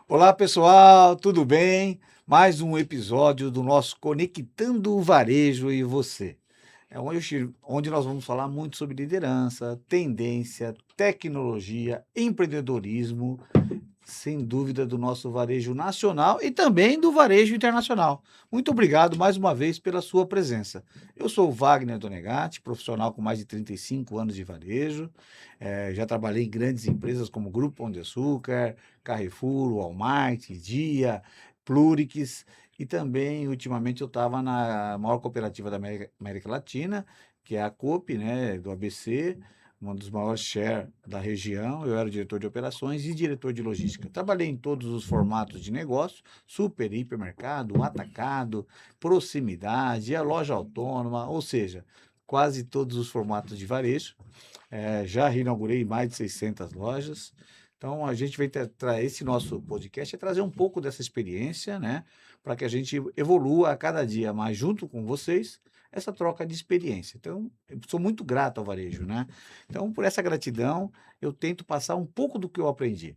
Olá, pessoal, tudo bem? Mais um episódio do nosso Conectando o Varejo e Você. É onde nós vamos falar muito sobre liderança, tendência, tecnologia, empreendedorismo, sem dúvida do nosso varejo nacional e também do varejo internacional. Muito obrigado mais uma vez pela sua presença. Eu sou o Wagner Donegatti, profissional com mais de 35 anos de varejo. Já trabalhei em grandes empresas como Grupo Pão de Açúcar, Carrefour, Walmart, Dia, Plurix e também, ultimamente, eu estava na maior cooperativa da América Latina, que é a Coop, né, do ABC, um dos maiores share da região. Eu era diretor de operações e diretor de logística. Trabalhei em todos os formatos de negócio, super, hipermercado, atacado, proximidade, a loja autônoma, ou seja, quase todos os formatos de varejo. Já reinaugurei mais de 600 lojas. Então, a gente vai esse nosso podcast é trazer um pouco dessa experiência, né? Para que a gente evolua a cada dia mais junto com vocês, essa troca de experiência. Então, eu sou muito grato ao varejo, né? Então, por essa gratidão, eu tento passar um pouco do que eu aprendi.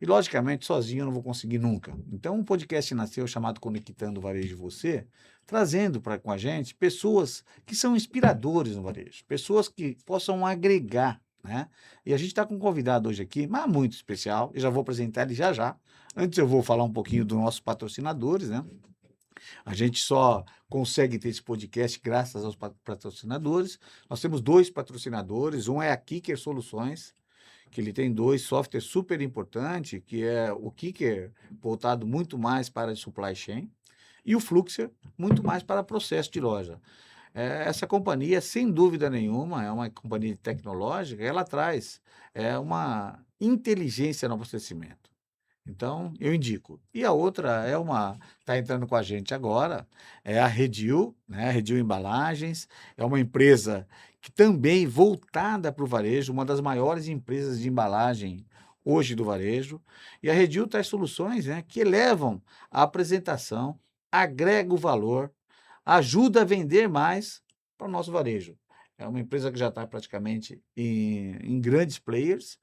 E, logicamente, sozinho eu não vou conseguir nunca. Então, um podcast nasceu chamado Conectando o Varejo e Você, trazendo com a gente pessoas que são inspiradores no varejo, pessoas que possam agregar, né? E a gente está com um convidado hoje aqui, mas muito especial, eu já vou apresentar ele já já. Antes eu vou falar um pouquinho dos nossos patrocinadores, né? A gente só consegue ter esse podcast graças aos patrocinadores. Nós temos dois patrocinadores, um é a Kicker Soluções, que ele tem dois softwares super importantes, que é o Kicker, voltado muito mais para a supply chain, e o Fluxer, muito mais para processo de loja. Essa companhia, sem dúvida nenhuma, é uma companhia tecnológica, ela traz uma inteligência no abastecimento. Então, eu indico. E a outra está entrando com a gente agora, é a Redil, né? Redil Embalagens, é uma empresa que também voltada para o varejo, uma das maiores empresas de embalagem hoje do varejo. E a Redil traz soluções, né, que elevam a apresentação, agrega o valor, ajuda a vender mais para o nosso varejo. É uma empresa que já está praticamente em grandes players,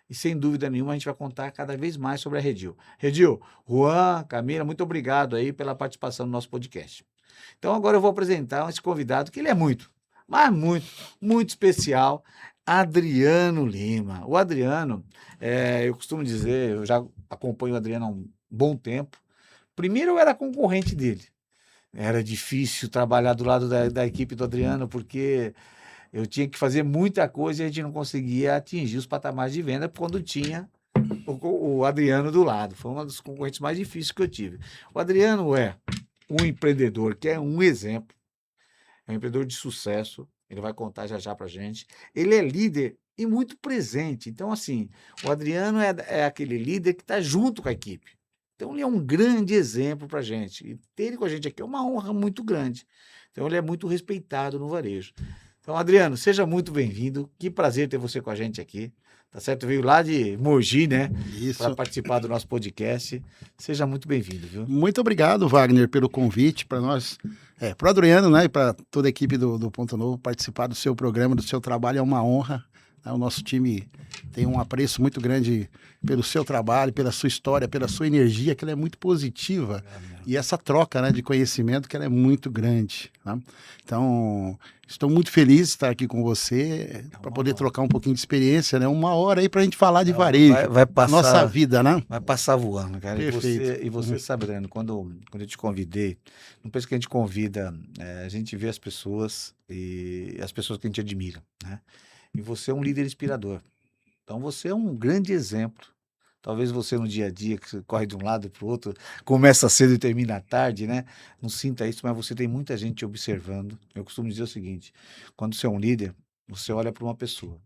e sem dúvida nenhuma a gente vai contar cada vez mais sobre a Redil. Redil, Juan, Camila, muito obrigado aí pela participação no nosso podcast. Então agora eu vou apresentar esse convidado que ele é muito, mas muito, muito especial, Adriano Lima. O Adriano, eu costumo dizer, eu já acompanho o Adriano há um bom tempo. Primeiro eu era concorrente dele. Era difícil trabalhar do lado da equipe do Adriano, porque eu tinha que fazer muita coisa e a gente não conseguia atingir os patamares de venda quando tinha o Adriano do lado. Foi uma dos concorrentes mais difíceis que eu tive. O Adriano é um empreendedor que é um exemplo, é um empreendedor de sucesso. Ele vai contar já já para a gente. Ele é líder e muito presente. Então, assim, o Adriano é aquele líder que está junto com a equipe. Então, ele é um grande exemplo para a gente. E ter ele com a gente aqui é uma honra muito grande. Então, ele é muito respeitado no varejo. Então, Adriano, seja muito bem-vindo. Que prazer ter você com a gente aqui. Tá certo? Veio lá de Mogi, né? Para Isso. participar do nosso podcast. Seja muito bem-vindo, viu? Muito obrigado, Wagner, pelo convite para nós, para o Adriano, né, e para toda a equipe do Ponto Novo participar do seu programa, do seu trabalho. É uma honra. Né? O nosso time tem um apreço muito grande pelo seu trabalho, pela sua história, pela sua energia, que ela é muito positiva. E essa troca, né, de conhecimento, que ela é muito grande. Né? Então, estou muito feliz de estar aqui com você para poder trocar um pouquinho de experiência, né? Uma hora aí para a gente falar de varejo, Vai passar, nossa vida, né? vai passar voando, cara. Perfeito. E você sabe, Adriano, quando eu te convidei, não penso que a gente convida, a gente vê as pessoas e as pessoas que a gente admira, né? E você é um líder inspirador. Então você é um grande exemplo. Talvez você no dia a dia, que você corre de um lado para o outro, começa cedo e termina à tarde, né? Não sinta isso, mas você tem muita gente te observando. Eu costumo dizer o seguinte: quando você é um líder, você olha para uma pessoa,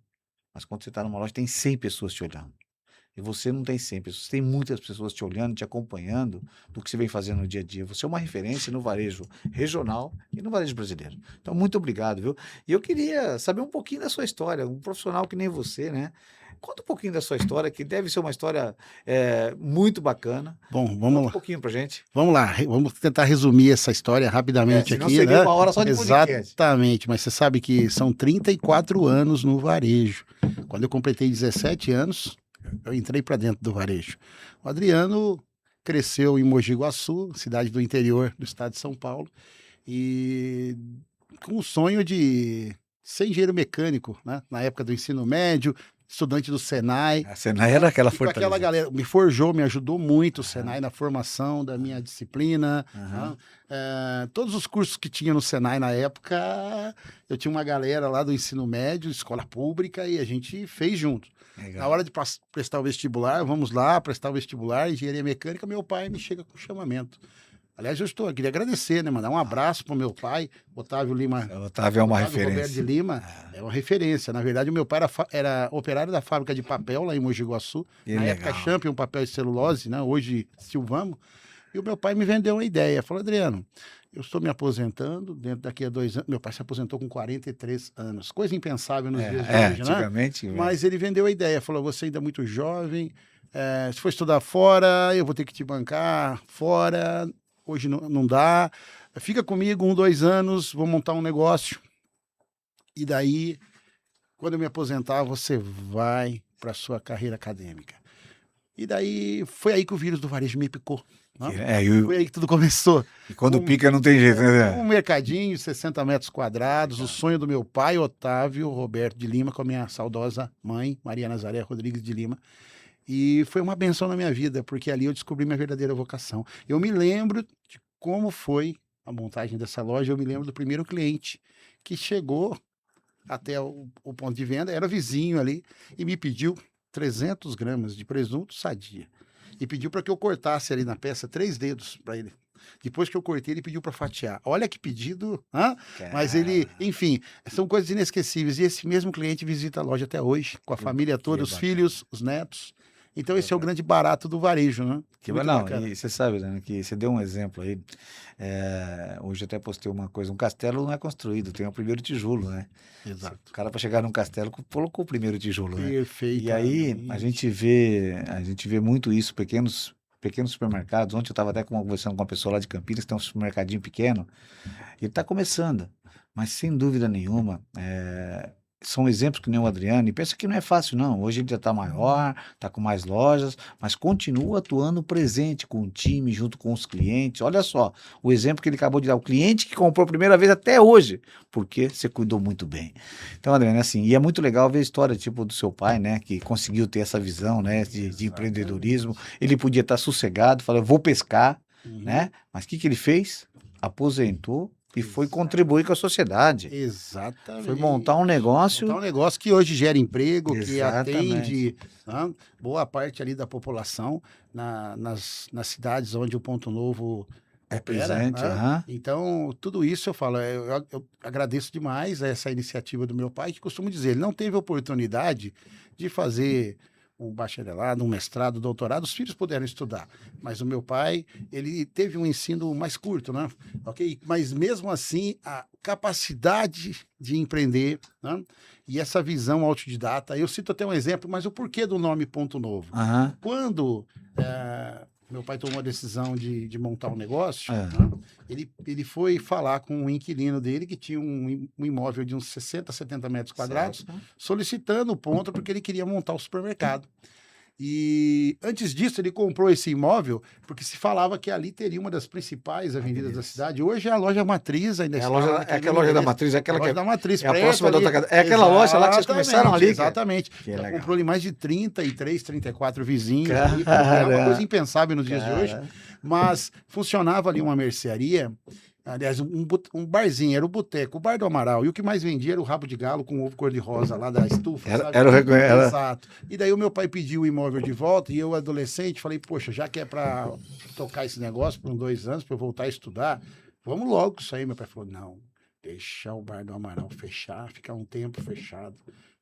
mas quando você está numa loja, tem 100 pessoas te olhando. E você não tem 100 pessoas, tem muitas pessoas te olhando, te acompanhando do que você vem fazendo no dia a dia. Você é uma referência no varejo regional e no varejo brasileiro. Então, muito obrigado, viu? E eu queria saber um pouquinho da sua história, um profissional que nem você, né? Conta um pouquinho da sua história, que deve ser uma história muito bacana. Bom, Conta vamos um lá. pouquinho pra gente. Vamos lá, vamos tentar resumir essa história rapidamente Senão aqui, seria né? uma hora só de podcast. Exatamente, mas você sabe que são 34 anos no varejo. Quando eu completei 17 anos, eu entrei para dentro do varejo. O Adriano cresceu em Mogi Guaçu, cidade do interior do estado de São Paulo, e com o sonho de ser engenheiro mecânico, né? Na época do ensino médio, estudante do Senai. A Senai era aquela E com aquela fortaleza. galera, me forjou, me ajudou muito o Senai na formação da minha disciplina. Aham. Todos os cursos que tinha no Senai na época, eu tinha uma galera lá do ensino médio, escola pública, e a gente fez junto. Na Legal. hora de prestar o vestibular, vamos lá, prestar o vestibular, engenharia mecânica, meu pai me chega com chamamento. Aliás, eu queria agradecer, né? Mandar um abraço pro meu pai, Otávio Lima. O Otávio é uma Otávio Roberto de referência. Lima é uma referência. Na verdade, o meu pai era operário da fábrica de papel lá em Mogi Guaçu. Que Na legal. época, Champion, papel e celulose, né? Hoje, Silvamo. E o meu pai me vendeu uma ideia. Falou, Adriano, eu estou me aposentando, daqui a 2 anos. Meu pai se aposentou com 43 anos. Coisa impensável nos dias de hoje, né? Antigamente. Mas ele vendeu a ideia. Falou, você ainda é muito jovem, se for estudar fora, eu vou ter que te bancar fora. Hoje não dá. Fica comigo 1, 2 anos, vou montar um negócio. E daí, quando eu me aposentar, você vai para sua carreira acadêmica. E daí, foi aí que o vírus do varejo me picou. Né? Foi aí que tudo começou. E quando pica não tem jeito, né? Um mercadinho, 60 metros quadrados, o sonho do meu pai, Otávio Roberto de Lima, com a minha saudosa mãe, Maria Nazaré Rodrigues de Lima. E foi uma benção na minha vida, porque ali eu descobri minha verdadeira vocação. Eu me lembro de como foi a montagem dessa loja, eu me lembro do primeiro cliente que chegou até o ponto de venda, era vizinho ali, e me pediu 300 gramas de presunto Sadia. E pediu para que eu cortasse ali na peça 3 dedos para ele. Depois que eu cortei, ele pediu para fatiar. Olha que pedido, hein? Mas ele, enfim, são coisas inesquecíveis. E esse mesmo cliente visita a loja até hoje, com a família toda, os filhos, os netos. Então, esse é o grande barato do varejo, né? E você sabe, né, que você deu um exemplo aí. Hoje eu até postei uma coisa: um castelo não é construído, tem o primeiro tijolo, né? Exato. O cara, para chegar num castelo, colocou o primeiro tijolo, né? Perfeito. E aí a gente vê muito isso, pequenos supermercados. Ontem eu estava até conversando com uma pessoa lá de Campinas, que tem um supermercadinho pequeno, ele está começando, mas sem dúvida nenhuma, são exemplos que nem o Adriano, e pensa que não é fácil, não. Hoje ele já está maior, está com mais lojas, mas continua atuando presente com o time, junto com os clientes. Olha só, o exemplo que ele acabou de dar, o cliente que comprou a primeira vez até hoje, porque você cuidou muito bem. Então, Adriano, assim, e é muito legal ver a história, tipo, do seu pai, né, que conseguiu ter essa visão, né, de empreendedorismo. Ele podia estar sossegado, falando, vou pescar, né, mas o que ele fez? Aposentou e foi contribuir com a sociedade. Exatamente. Foi montar um negócio. Montar um negócio que hoje gera emprego, que Exatamente. atende boa parte ali da população nas cidades onde o Ponto Novo É opera, presente, né? aham. Então, tudo isso eu falo, eu agradeço demais a essa iniciativa do meu pai, que costumo dizer, ele não teve oportunidade de fazer um bacharelado, um mestrado, um doutorado, os filhos puderam estudar, mas o meu pai, ele teve um ensino mais curto, né? Ok? Mas mesmo assim, a capacidade de empreender, né? E essa visão autodidata, eu cito até um exemplo, mas o porquê do nome Ponto Novo? Aham. Quando meu pai tomou a decisão de montar um negócio, É. né? Ele foi falar com um inquilino dele que tinha um imóvel de uns 60, 70 metros quadrados, Certo. solicitando o ponto porque ele queria montar o supermercado. E antes disso, ele comprou esse imóvel porque se falava que ali teria uma das principais avenidas da cidade. Hoje é a loja matriz, ainda está lá naquele Aquela loja da endereço. matriz, é aquela A que loja da matriz, é a prédio próxima da ali. outra casa. É aquela loja lá que vocês começaram ali, cara? Exatamente. Que Já legal. comprou ali mais de 33, 34 vizinhos. Ali, é uma Cara. coisa impensável nos dias de hoje. Cara. Mas funcionava ali uma mercearia, aliás, um barzinho, era o boteco, o Bar do Amaral. E o que mais vendia era o rabo de galo com ovo cor-de-rosa lá da estufa, sabe? Era Exato. E daí o meu pai pediu o imóvel de volta e eu, adolescente, falei, poxa, já que é para tocar esse negócio por uns 2 anos, para eu voltar a estudar, vamos logo com isso aí. Meu pai falou, não, deixar o Bar do Amaral fechar, ficar um tempo fechado.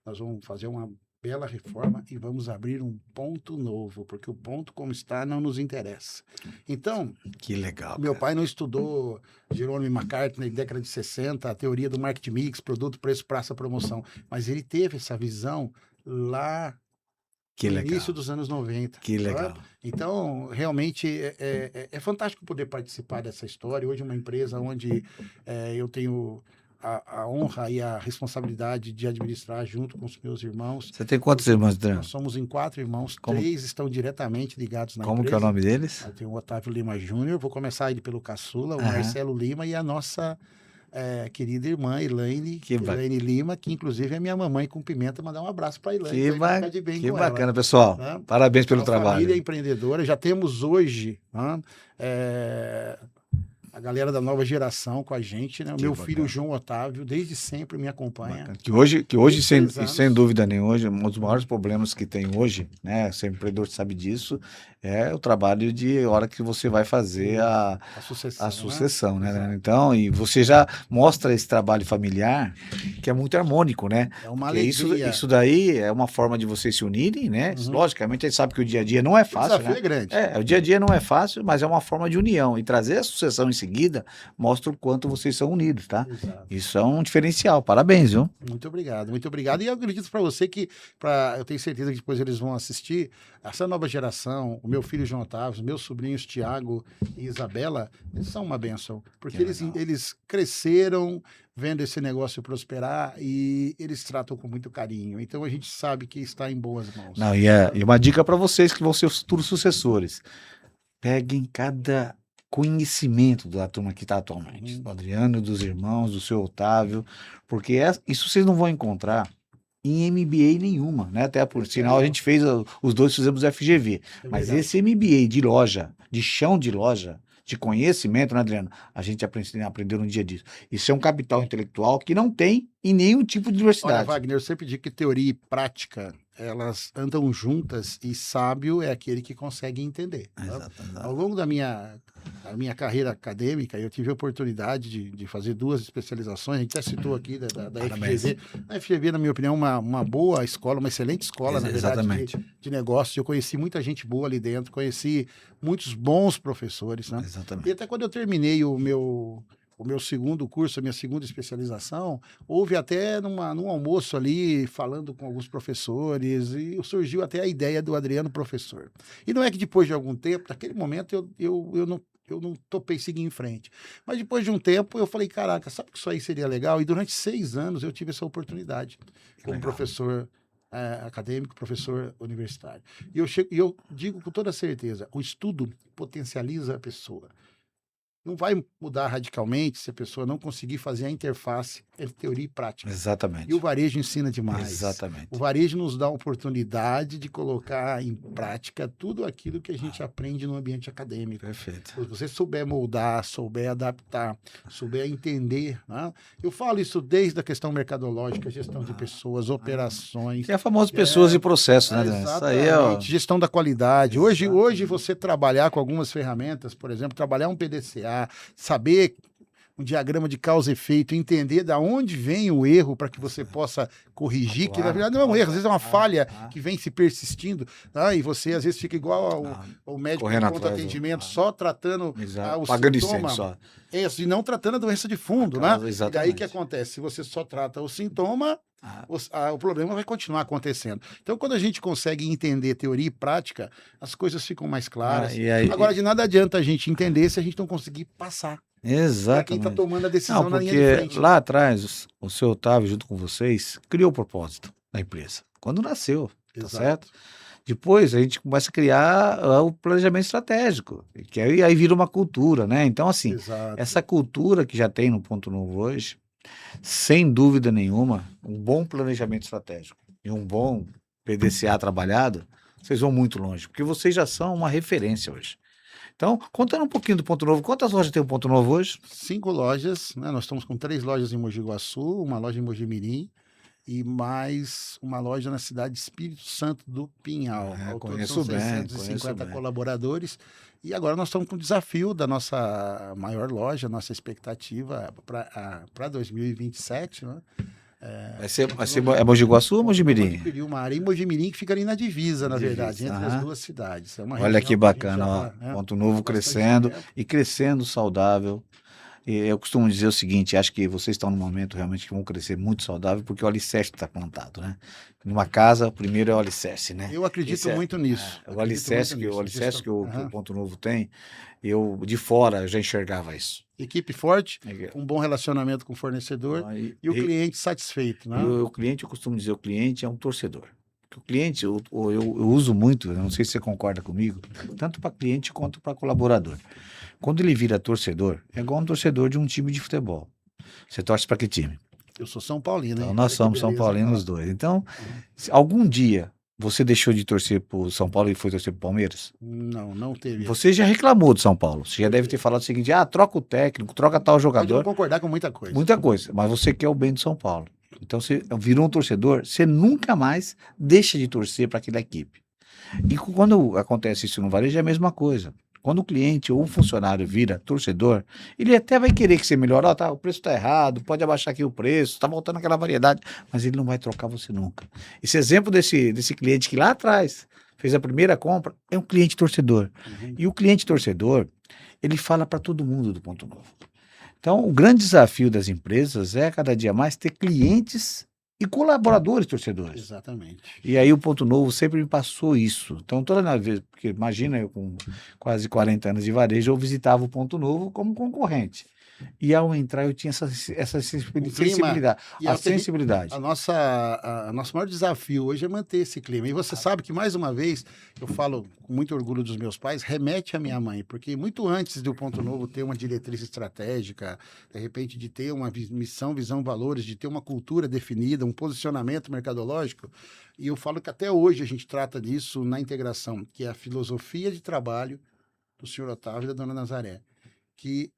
Nós vamos fazer uma bela reforma e vamos abrir um ponto novo, porque o ponto como está não nos interessa. Então, Que legal. meu pai não estudou Jerome McCartney na década de 60, a teoria do market mix, produto, preço, praça, promoção, mas ele teve essa visão lá Que no legal. início dos anos 90. Que sabe? legal. Então, realmente, é fantástico poder participar dessa história. Hoje, uma empresa onde eu tenho a honra e a responsabilidade de administrar junto com os meus irmãos. Você tem quantos irmãos, Adriano? Nós somos em 4 irmãos, Como- 3 estão diretamente ligados na Como que é o empresa. nome deles? Aí tem o Otávio Lima Júnior, vou começar ele pelo caçula, o Aham. Marcelo Lima e a nossa querida irmã Elaine, Que ba- Elaine Lima, que inclusive é minha mamãe com pimenta, mandar um abraço para Elaine. Que, pra gente ficar de bem que com ela, bacana, pessoal. né? Parabéns pelo Uma trabalho. família empreendedora, já temos hoje, né, a galera da nova geração com a gente, né? O Que meu bacana. filho João Otávio, desde sempre me acompanha. Bacana. Que hoje sem, 23 sem anos. dúvida nenhuma, hoje, um dos maiores problemas que tem hoje, né? Ser empreendedor sabe disso, é o trabalho de hora que você vai fazer A sucessão. a sucessão, né? Exato. Então, e você já mostra esse trabalho familiar que é muito harmônico, né? É uma Porque alegria. isso daí é uma forma de vocês se unirem, né? Uhum. Logicamente, a gente sabe que o dia a dia não é O fácil, desafio né? é grande. O dia a dia não é fácil, mas é uma forma de união. E trazer a sucessão em seguida mostra o quanto vocês são unidos, tá? Exato. Isso é um diferencial. Parabéns, viu? Muito obrigado, muito obrigado. E eu acredito para você que, eu tenho certeza que depois eles vão assistir, essa nova geração, o meu filho João Otávio, os meus sobrinhos Tiago e Isabela, eles são uma bênção, porque Que eles, legal. eles cresceram vendo esse negócio prosperar e eles tratam com muito carinho. Então a gente sabe que está em boas mãos. Não, e uma dica para vocês que vão ser os futuros sucessores. Peguem cada conhecimento da turma que está atualmente. Do Adriano, dos irmãos, do seu Otávio, porque isso vocês não vão encontrar em MBA nenhuma, né? Até por sinal a gente fez, os dois fizemos FGV. É Mas verdade. esse MBA de loja, de chão de loja, de conhecimento, né, Adriano? A gente aprendeu no dia a dia. Isso é um capital intelectual que não tem em nenhum tipo de Olha, universidade. Wagner, eu sempre digo que teoria e prática, elas andam juntas e sábio é aquele que consegue entender. Tá? Exato. Ao longo da minha carreira acadêmica, eu tive a oportunidade de fazer 2 especializações. A gente até citou aqui da Parabéns. FGV. A FGV, na minha opinião, é uma boa escola, uma excelente escola, na verdade, Exatamente. de negócios. Eu conheci muita gente boa ali dentro, conheci muitos bons professores. Né? Exatamente. E até quando eu terminei o meu segundo curso, a minha segunda especialização, houve até num almoço ali, falando com alguns professores, e surgiu até a ideia do Adriano professor. E não é que depois de algum tempo, naquele momento eu não topei seguir em frente. Mas depois de um tempo eu falei, caraca, sabe que isso aí seria legal? E durante 6 anos eu tive essa oportunidade como Legal. professor acadêmico, professor universitário. E eu digo com toda certeza, o estudo potencializa a pessoa. Não vai mudar radicalmente se a pessoa não conseguir fazer a interface entre teoria e prática. Exatamente. E o varejo ensina demais. Exatamente. O varejo nos dá a oportunidade de colocar em prática tudo aquilo que a gente aprende no ambiente acadêmico. Perfeito. Se você souber moldar, souber adaptar, souber entender, né? Eu falo isso desde a questão mercadológica, gestão de pessoas, operações. Que é a famosa pessoas e processos, né, Adriano? Isso aí é o... Exatamente, gestão da qualidade. Hoje você trabalhar com algumas ferramentas, por exemplo, trabalhar um PDCA, saber um diagrama de causa e efeito, entender da onde vem o erro para que você possa corrigir, que na verdade não é um erro, às vezes é uma falha que vem se persistindo, tá? E você às vezes fica igual ao médico de Correndo pronto atrás, atendimento, só tratando o pagando sintoma. incêndio só. Isso, e não tratando a doença de fundo, A né? causa, E daí exatamente. o que acontece? Se você só trata o sintoma, o problema vai continuar acontecendo. Então, quando a gente consegue entender teoria e prática, as coisas ficam mais claras. E aí, Agora, de nada adianta a gente entender se a gente não conseguir passar para quem está exatamente. tomando a decisão Não, na linha de porque frente. lá atrás, o seu Otávio, junto com vocês, criou o propósito da empresa. Quando nasceu, tá Exato. certo? Depois a gente começa a criar o planejamento estratégico, que aí vira uma cultura, né? Então, assim, Exato. essa cultura que já tem no Ponto Novo hoje, sem dúvida nenhuma, um bom planejamento estratégico e um bom PDCA trabalhado, vocês vão muito longe, porque vocês já são uma referência hoje. Então, contando um pouquinho do Ponto Novo, quantas lojas tem o Ponto Novo hoje? 5 lojas, né? Nós estamos com 3 lojas em Mogi Guaçu, uma loja em Mogi Mirim e mais uma loja na cidade de Espírito Santo do Pinhal. Ao todo Conheço são bem, 650 conheço bem. colaboradores. E agora nós estamos com o desafio da nossa maior loja, nossa expectativa para 2027, né? É Mogi Guaçu ou Mogi Mirim? Uma área em Mogi Mirim que fica ali na divisa, na Divisa, verdade, entre aham. as duas cidades. É uma Olha região que a gente bacana, já ó. tá, né, Ponto Novo há bastante crescendo tempo. e crescendo saudável. Eu costumo dizer o seguinte, acho que vocês estão num momento realmente que vão crescer muito saudável, porque o alicerce está plantado, né? Numa casa, o primeiro é o alicerce, né? Eu acredito Esse é, muito nisso. o Acredito alicerce muito que o nisso. alicerce Gestão. que o, que o Aham. Ponto Novo tem, eu de fora já enxergava isso. Equipe forte, É, um bom relacionamento com o fornecedor aí, e o cliente satisfeito, e né? o cliente, eu costumo dizer, o cliente é um torcedor. Porque o cliente, eu uso muito, eu não sei se você concorda comigo, tanto para cliente quanto para colaborador. Quando ele vira torcedor, é igual um torcedor de um time de futebol. Você torce para que time? Eu sou São Paulino, Então, hein? nós Olha que somos São beleza, hein? Paulinos Ó. os dois. Então, Uhum. se algum dia você deixou de torcer para o São Paulo e foi torcer para o Palmeiras, Não, não teve esse. você já reclamou do São Paulo. Você já deve ter Perfeito. falado o seguinte: ah, troca o técnico, troca tal Pode não jogador. concordar com muita coisa. Muita coisa, mas você quer o bem do São Paulo. Então, você virou um torcedor, você nunca mais deixa de torcer para aquela equipe. E quando acontece isso no varejo, é a mesma coisa. Quando o cliente ou o funcionário vira torcedor, ele até vai querer que você melhore. Ó, tá, o preço está errado, pode abaixar aqui o preço, está voltando aquela variedade, mas ele não vai trocar você nunca. Esse exemplo desse cliente que lá atrás fez a primeira compra é um cliente torcedor. Uhum. E o cliente torcedor, ele fala para todo mundo do Ponto Novo. Então, o grande desafio das empresas é cada dia mais ter clientes e colaboradores torcedores. Exatamente. E aí o Ponto Novo sempre me passou isso. Então, toda vez, porque imagina, eu com quase 40 anos de varejo, eu visitava o Ponto Novo como concorrente. E ao entrar eu tinha essa sensibilidade. E A sensibilidade. a nosso maior desafio hoje é manter esse clima. E você sabe que, mais uma vez, eu falo com muito orgulho dos meus pais, remete à minha mãe, porque muito antes do Ponto Novo ter uma diretriz estratégica, de repente de ter uma missão, visão, valores, de ter uma cultura definida, um posicionamento mercadológico, e eu falo que até hoje a gente trata disso na integração, que é a filosofia de trabalho do senhor Otávio e da dona Nazaré, que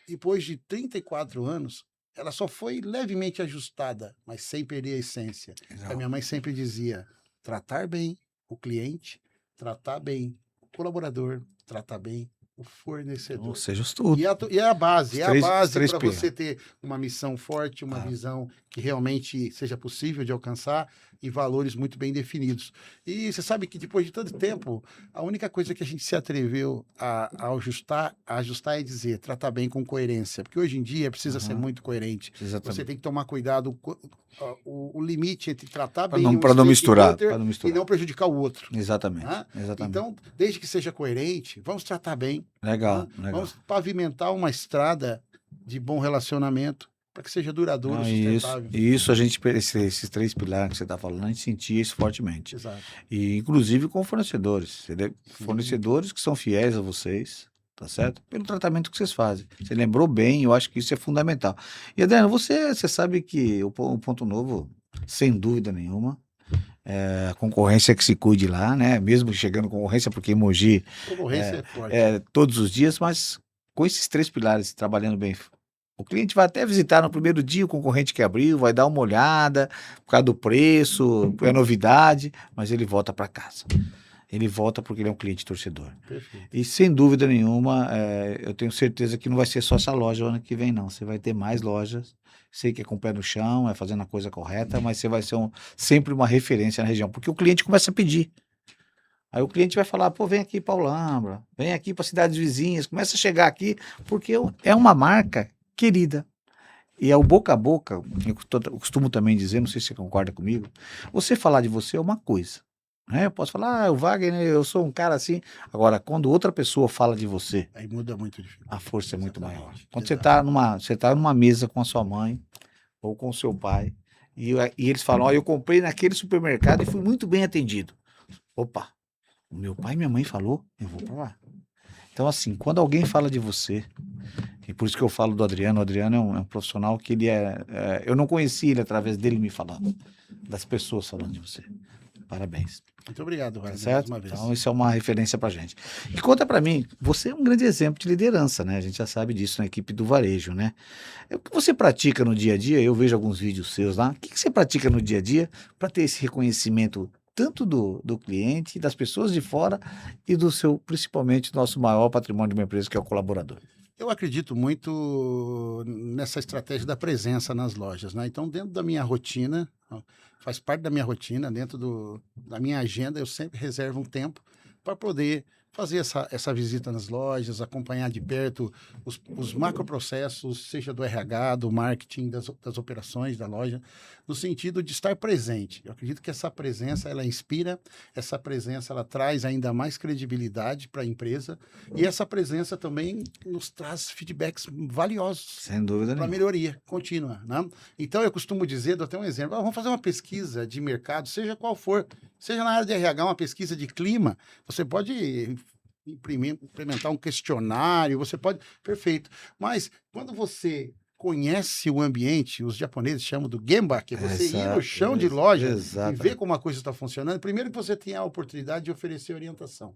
depois de 34 anos, ela só foi levemente ajustada, mas sem perder a essência. A minha mãe sempre dizia: tratar bem o cliente, tratar bem o colaborador, tratar bem o fornecedor. Ou seja, tudo. E é a base, Os três para P. você ter uma missão forte, uma visão que realmente seja possível de alcançar e valores muito bem definidos. E você sabe que depois de tanto tempo, a única coisa que a gente se atreveu a ajustar é dizer, tratar bem com coerência, porque hoje em dia precisa ser muito coerente. Exatamente. Você tem que tomar cuidado o limite entre tratar bem Para não misturar. e não prejudicar o outro. Exatamente. Né? Exatamente. Então, desde que seja coerente, vamos tratar bem. Legal, Né? legal. Vamos pavimentar uma estrada de bom relacionamento para que seja duradouro, sustentável. Isso a gente, esses três pilares que você está falando, a gente sentia isso fortemente. Exato. E inclusive com fornecedores. Fornecedores que são fiéis a vocês, tá certo? Pelo tratamento que vocês fazem. Você lembrou bem, eu acho que isso é fundamental. E Adriano, você sabe que o Ponto Novo, sem dúvida nenhuma, a concorrência que se cuide lá, né? Mesmo chegando concorrência, porque em Mogi Concorrência é forte. todos os dias, mas com esses três pilares trabalhando bem. O cliente vai até visitar no primeiro dia o concorrente que abriu, vai dar uma olhada por causa do preço, é novidade, mas ele volta para casa. Ele volta porque ele é um cliente torcedor. Perfeito. E sem dúvida nenhuma, eu tenho certeza que não vai ser só essa loja o ano que vem, não. Você vai ter mais lojas. Sei que é com o pé no chão, é fazendo a coisa correta, mas você vai ser sempre uma referência na região, porque o cliente começa a pedir. Aí o cliente vai falar, pô, vem aqui para Ulambra, vem aqui para cidades vizinhas, começa a chegar aqui, porque é uma marca querida. E é o boca a boca, eu costumo também dizer, não sei se você concorda comigo, você falar de você é uma coisa. Né? Eu posso falar, o Wagner, eu sou um cara assim. Agora, quando outra pessoa fala de você, aí muda muito. A força é muito maior. Quando Exatamente. você tá numa mesa com a sua mãe ou com o seu pai, e eles falam, ó, eu comprei naquele supermercado e fui muito bem atendido. Opa, o meu pai e minha mãe falou, eu vou para lá. Então, assim, quando alguém fala de você, e por isso que eu falo do Adriano, o Adriano é um profissional que ele eu não conheci ele através dele me falando, das pessoas falando de você. Parabéns. Muito obrigado, Tá Wagner, mais certo? uma vez. Então, isso é uma referência pra gente. E conta pra mim, você é um grande exemplo de liderança, né? A gente já sabe disso na equipe do varejo, né? O que você pratica no dia a dia? Eu vejo alguns vídeos seus lá. O que você pratica no dia a dia para ter esse reconhecimento tanto do cliente, das pessoas de fora e do seu, principalmente, nosso maior patrimônio de uma empresa, que é o colaborador? Eu acredito muito nessa estratégia da presença nas lojas, né? Então, dentro da minha rotina, faz parte da minha rotina, dentro da minha agenda, eu sempre reservo um tempo para poder fazer essa visita nas lojas, acompanhar de perto os macroprocessos, seja do RH, do marketing, das operações da loja, no sentido de estar presente. Eu acredito que essa presença, ela inspira, essa presença, ela traz ainda mais credibilidade para a empresa e essa presença também nos traz feedbacks valiosos. Sem dúvida Para nenhuma. melhoria contínua, né? Então, eu costumo dizer, dou até um exemplo, vamos fazer uma pesquisa de mercado, seja qual for, seja na área de RH, uma pesquisa de clima, você pode implementar um questionário, você pode... Perfeito. Mas, quando você conhece o ambiente, os japoneses chamam do gemba, que é você ir no chão de loja e ver como a coisa está funcionando, primeiro que você tem a oportunidade de oferecer orientação.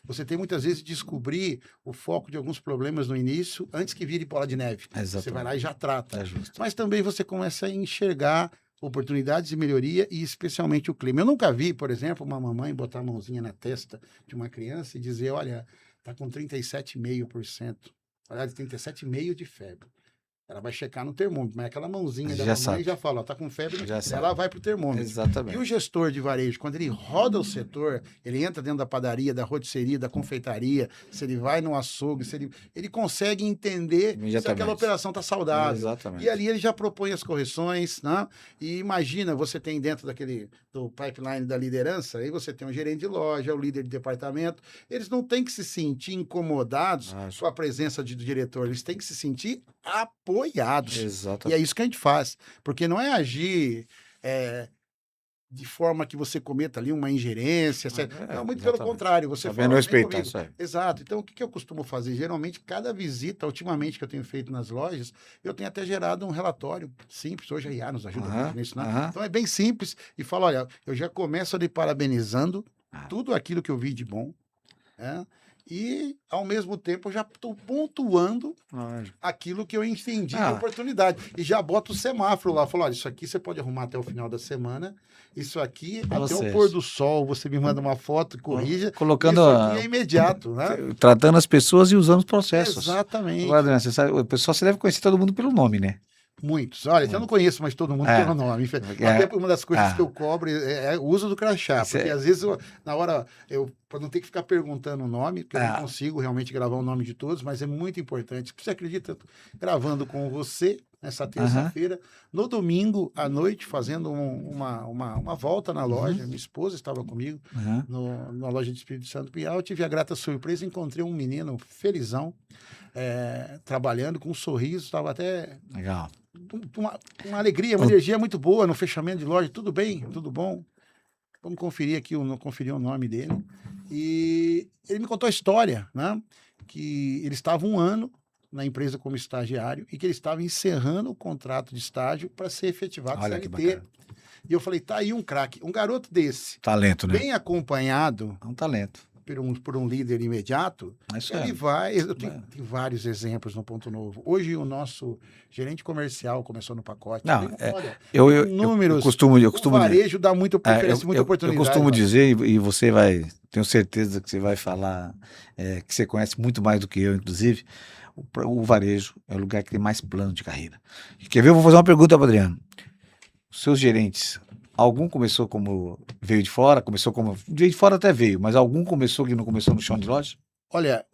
Você tem muitas vezes descobrir o foco de alguns problemas no início, antes que vire bola de neve. Exatamente. Você vai lá e já trata. É justo. Mas também você começa a enxergar oportunidades de melhoria e especialmente o clima. Eu nunca vi, por exemplo, uma mamãe botar a mãozinha na testa de uma criança e dizer, olha, está com 37,5%. Aliás, 37,5% de febre. Ela vai checar no termômetro, mas aquela mãozinha da mamãe já fala, ó, tá com febre, ela vai pro termômetro. Exatamente. E o gestor de varejo, quando ele roda o setor, ele entra dentro da padaria, da rotisserie, da confeitaria, se ele vai no açougue, ele consegue entender se aquela operação tá saudável. Exatamente. E ali ele já propõe as correções, né? E imagina, você tem dentro do pipeline da liderança, aí você tem um gerente de loja, o líder de departamento, eles não têm que se sentir incomodados com a presença do diretor, eles têm que se sentir apoiados. Exatamente. E é isso que a gente faz, porque não é agir de forma que você cometa ali uma ingerência, não, muito pelo contrário, você fala, respeitar isso aí. Exato. Então, o que eu costumo fazer? Geralmente, cada visita, ultimamente, que eu tenho feito nas lojas, eu tenho até gerado um relatório simples, hoje a IA nos ajuda muito nisso, né? Então, é bem simples, e falo, olha, eu já começo ali parabenizando tudo aquilo que eu vi de bom, né? E, ao mesmo tempo, eu já estou pontuando aquilo que eu entendi de oportunidade. E já boto o semáforo lá. Falo, olha, isso aqui você pode arrumar até o final da semana. Isso aqui, até o pôr do sol, você me manda uma foto, corrija. Colocando isso aqui é imediato, né? Tratando as pessoas e usando os processos. Exatamente. Agora, Adriano, você sabe, o pessoal, você deve conhecer todo mundo pelo nome, né? Muitos. Olha, eu não conheço mais todo mundo pelo nome. Até uma das coisas que eu cobro é o uso do crachá. Porque às vezes, na hora, para não ter que ficar perguntando o nome, porque eu não consigo realmente gravar o nome de todos, mas é muito importante. Você acredita, gravando com você nessa terça-feira, no domingo à noite, fazendo uma volta na loja. Minha esposa estava comigo na loja de Espírito Santo Pinhal. Eu tive a grata surpresa, encontrei um menino felizão, trabalhando com um sorriso, estava até... Legal. Uma alegria, uma energia muito boa no fechamento de loja. Tudo bem, tudo bom. Vamos conferir aqui, conferir o nome dele. E ele me contou a história, né? Que ele estava 1 ano na empresa como estagiário e que ele estava encerrando o contrato de estágio para ser efetivado CLT. E eu falei, tá aí um craque. Um garoto desse, talento, né? Bem acompanhado. É um talento. Por um líder imediato, ele vai... Eu tenho vários exemplos no Ponto Novo. Hoje, o nosso gerente comercial começou no pacote. Não, olha, eu costumo o varejo dá oferece muita oportunidade. Eu costumo dizer, e você vai... Tenho certeza que você vai falar, que você conhece muito mais do que eu, inclusive, o varejo é o lugar que tem mais plano de carreira. Quer ver? Eu vou fazer uma pergunta para o Adriano. Os seus gerentes... Algum começou como veio de fora, veio de fora até veio, mas algum começou que não começou no chão de loja? Olha,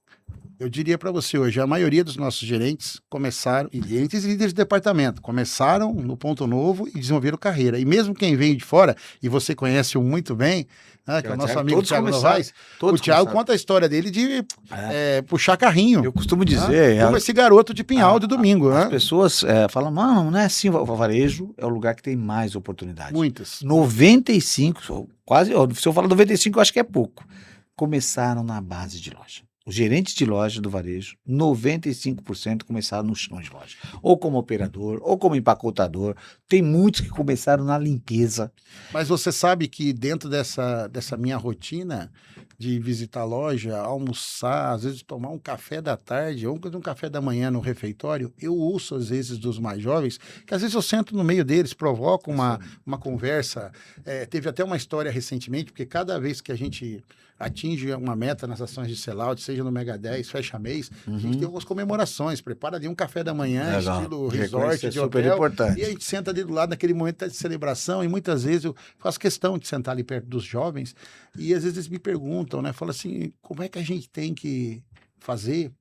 eu diria para você hoje, a maioria dos nossos gerentes começaram, e gerentes e líderes de departamento, começaram no Ponto Novo e desenvolveram carreira. E mesmo quem veio de fora, e você conhece-o muito bem, né, que é o nosso amigo Thiago Novaes, o Thiago conta a história dele de puxar carrinho. Eu costumo dizer... Como esse garoto de Pinhal de domingo. As pessoas falam, não é assim, o varejo é o lugar que tem mais oportunidades. Muitas. 95, quase, se eu falar 95, eu acho que é pouco. Começaram na base de loja. Os gerentes de loja do varejo, 95% começaram no chão de loja. Ou como operador, ou como empacotador. Tem muitos que começaram na limpeza. Mas você sabe que dentro dessa minha rotina de visitar a loja, almoçar, às vezes tomar um café da tarde, ou um café da manhã no refeitório, eu ouço às vezes dos mais jovens, que às vezes eu sento no meio deles, provoco uma conversa. Teve até uma história recentemente, porque cada vez que a gente atinge uma meta nas ações de sellout, seja no Mega 10, fecha mês, a gente tem algumas comemorações, prepara ali um café da manhã, Legal. estilo Reconhecer resort é de super hotel, importante. e a gente senta ali do lado naquele momento de celebração, e muitas vezes eu faço questão de sentar ali perto dos jovens, e às vezes eles me perguntam, né, falam assim, como é que a gente tem que fazer,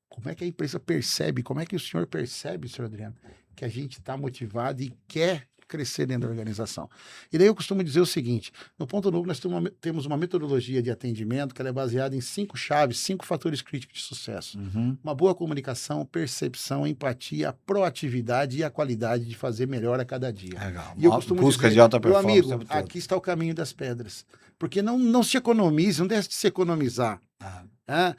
como é que a empresa percebe, como é que o senhor percebe, senhor Adriano, que a gente está motivado e quer crescer dentro da organização. E daí eu costumo dizer o seguinte, no Ponto Novo nós temos uma metodologia de atendimento que ela é baseada em 5 chaves, 5 fatores críticos de sucesso. Uma boa comunicação, percepção, empatia, proatividade e a qualidade de fazer melhor a cada dia. Legal. E eu costumo Busca dizer, de alta meu performance. o amigo, tempo todo. aqui está o caminho das pedras. Porque não se economize, não deixe de se economizar. Ah,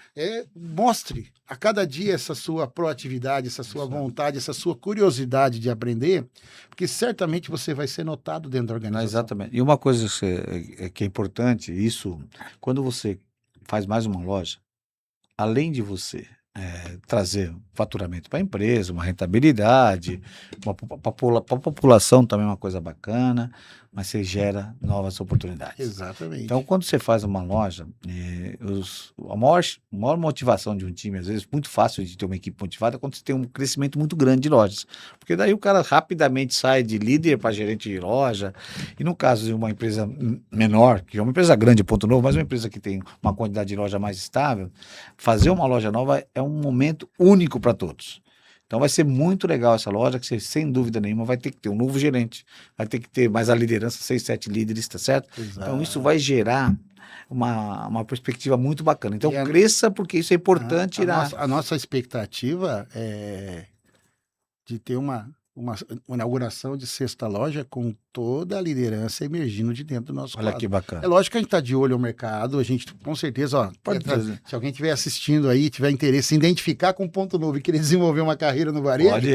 Mostre a cada dia essa sua proatividade, essa sua Isso. vontade, essa sua curiosidade de aprender, porque certamente você vai ser notado dentro da não, organização. exatamente. E uma coisa que é importante, isso, quando você faz mais uma loja, além de você trazer faturamento para a empresa, uma rentabilidade, para a população também é uma coisa bacana, mas você gera novas oportunidades. Exatamente. Então, quando você faz uma loja, a maior motivação de um time, às vezes, muito fácil de ter uma equipe motivada, é quando você tem um crescimento muito grande de lojas. Porque daí o cara rapidamente sai de líder para gerente de loja. E no caso de uma empresa menor, que é uma empresa grande, Ponto Novo, mas uma empresa que tem uma quantidade de loja mais estável, fazer uma loja nova é um momento único para todos. Então vai ser muito legal essa loja, que você, sem dúvida nenhuma, vai ter que ter um novo gerente, vai ter que ter mais a liderança, 6, 7 líderes, tá certo? Então isso vai gerar uma perspectiva muito bacana. Então E a- cresça, porque isso é importante. a nossa expectativa é de ter uma inauguração de 6ª loja com toda a liderança emergindo de dentro do nosso Olha quadro. que É bacana. lógico que a gente está de olho ao mercado, a gente com certeza, ó, Pode trazer. se alguém estiver assistindo aí, tiver interesse em identificar com um Ponto Novo e querer desenvolver uma carreira no varejo, Pode,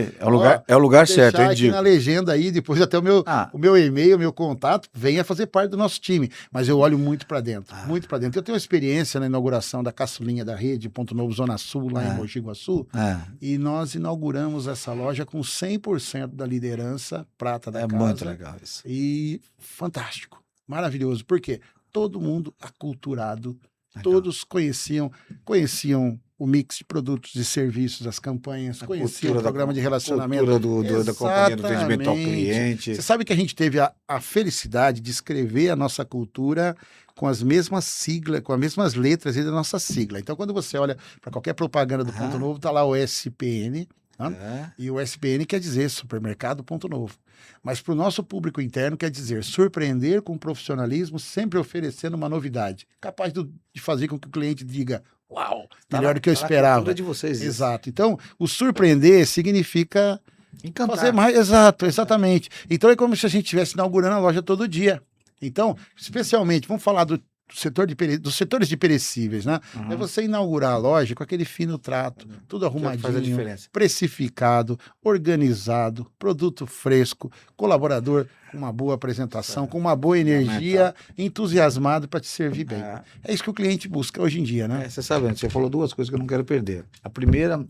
é o lugar certo, deixar eu aqui indico. na legenda aí, depois até o meu e-mail, o meu contato, venha fazer parte do nosso time. Mas eu olho muito para dentro, muito para dentro. Eu tenho experiência na inauguração da caçulinha da rede, Ponto Novo Zona Sul, lá em Mogi Guaçu, e nós inauguramos essa loja com 100% da liderança prata da É casa. muito legal isso. E fantástico, maravilhoso. Por quê? Todo mundo aculturado, Legal. todos conheciam o mix de produtos e serviços, as campanhas, conheciam o programa de relacionamento. Cultura da companhia do atendimento ao Exatamente. cliente. Você sabe que a gente teve a felicidade de escrever a nossa cultura com as mesmas siglas, com as mesmas letras da nossa sigla. Então, quando você olha para qualquer propaganda do Ponto Novo, tá lá o SPN, e o SPN quer dizer Supermercado Ponto Novo. Mas para o nosso público interno quer dizer surpreender com profissionalismo, sempre oferecendo uma novidade, capaz de fazer com que o cliente diga, uau, melhor do que eu esperava. De vocês, isso. Exato. Então, o surpreender significa Encantar. fazer mais. Exato, exatamente. Então é como se a gente estivesse inaugurando a loja todo dia. Então, especialmente, vamos falar dos setores de perecíveis, né? É você inaugurar a loja com aquele fino trato, tudo arrumadinho, faz a diferença. precificado, organizado, produto fresco, colaborador com uma boa apresentação, com uma boa energia, entusiasmado para te servir bem. É isso que o cliente busca hoje em dia, né? Você sabe, você falou duas coisas que eu não quero perder. A primeira,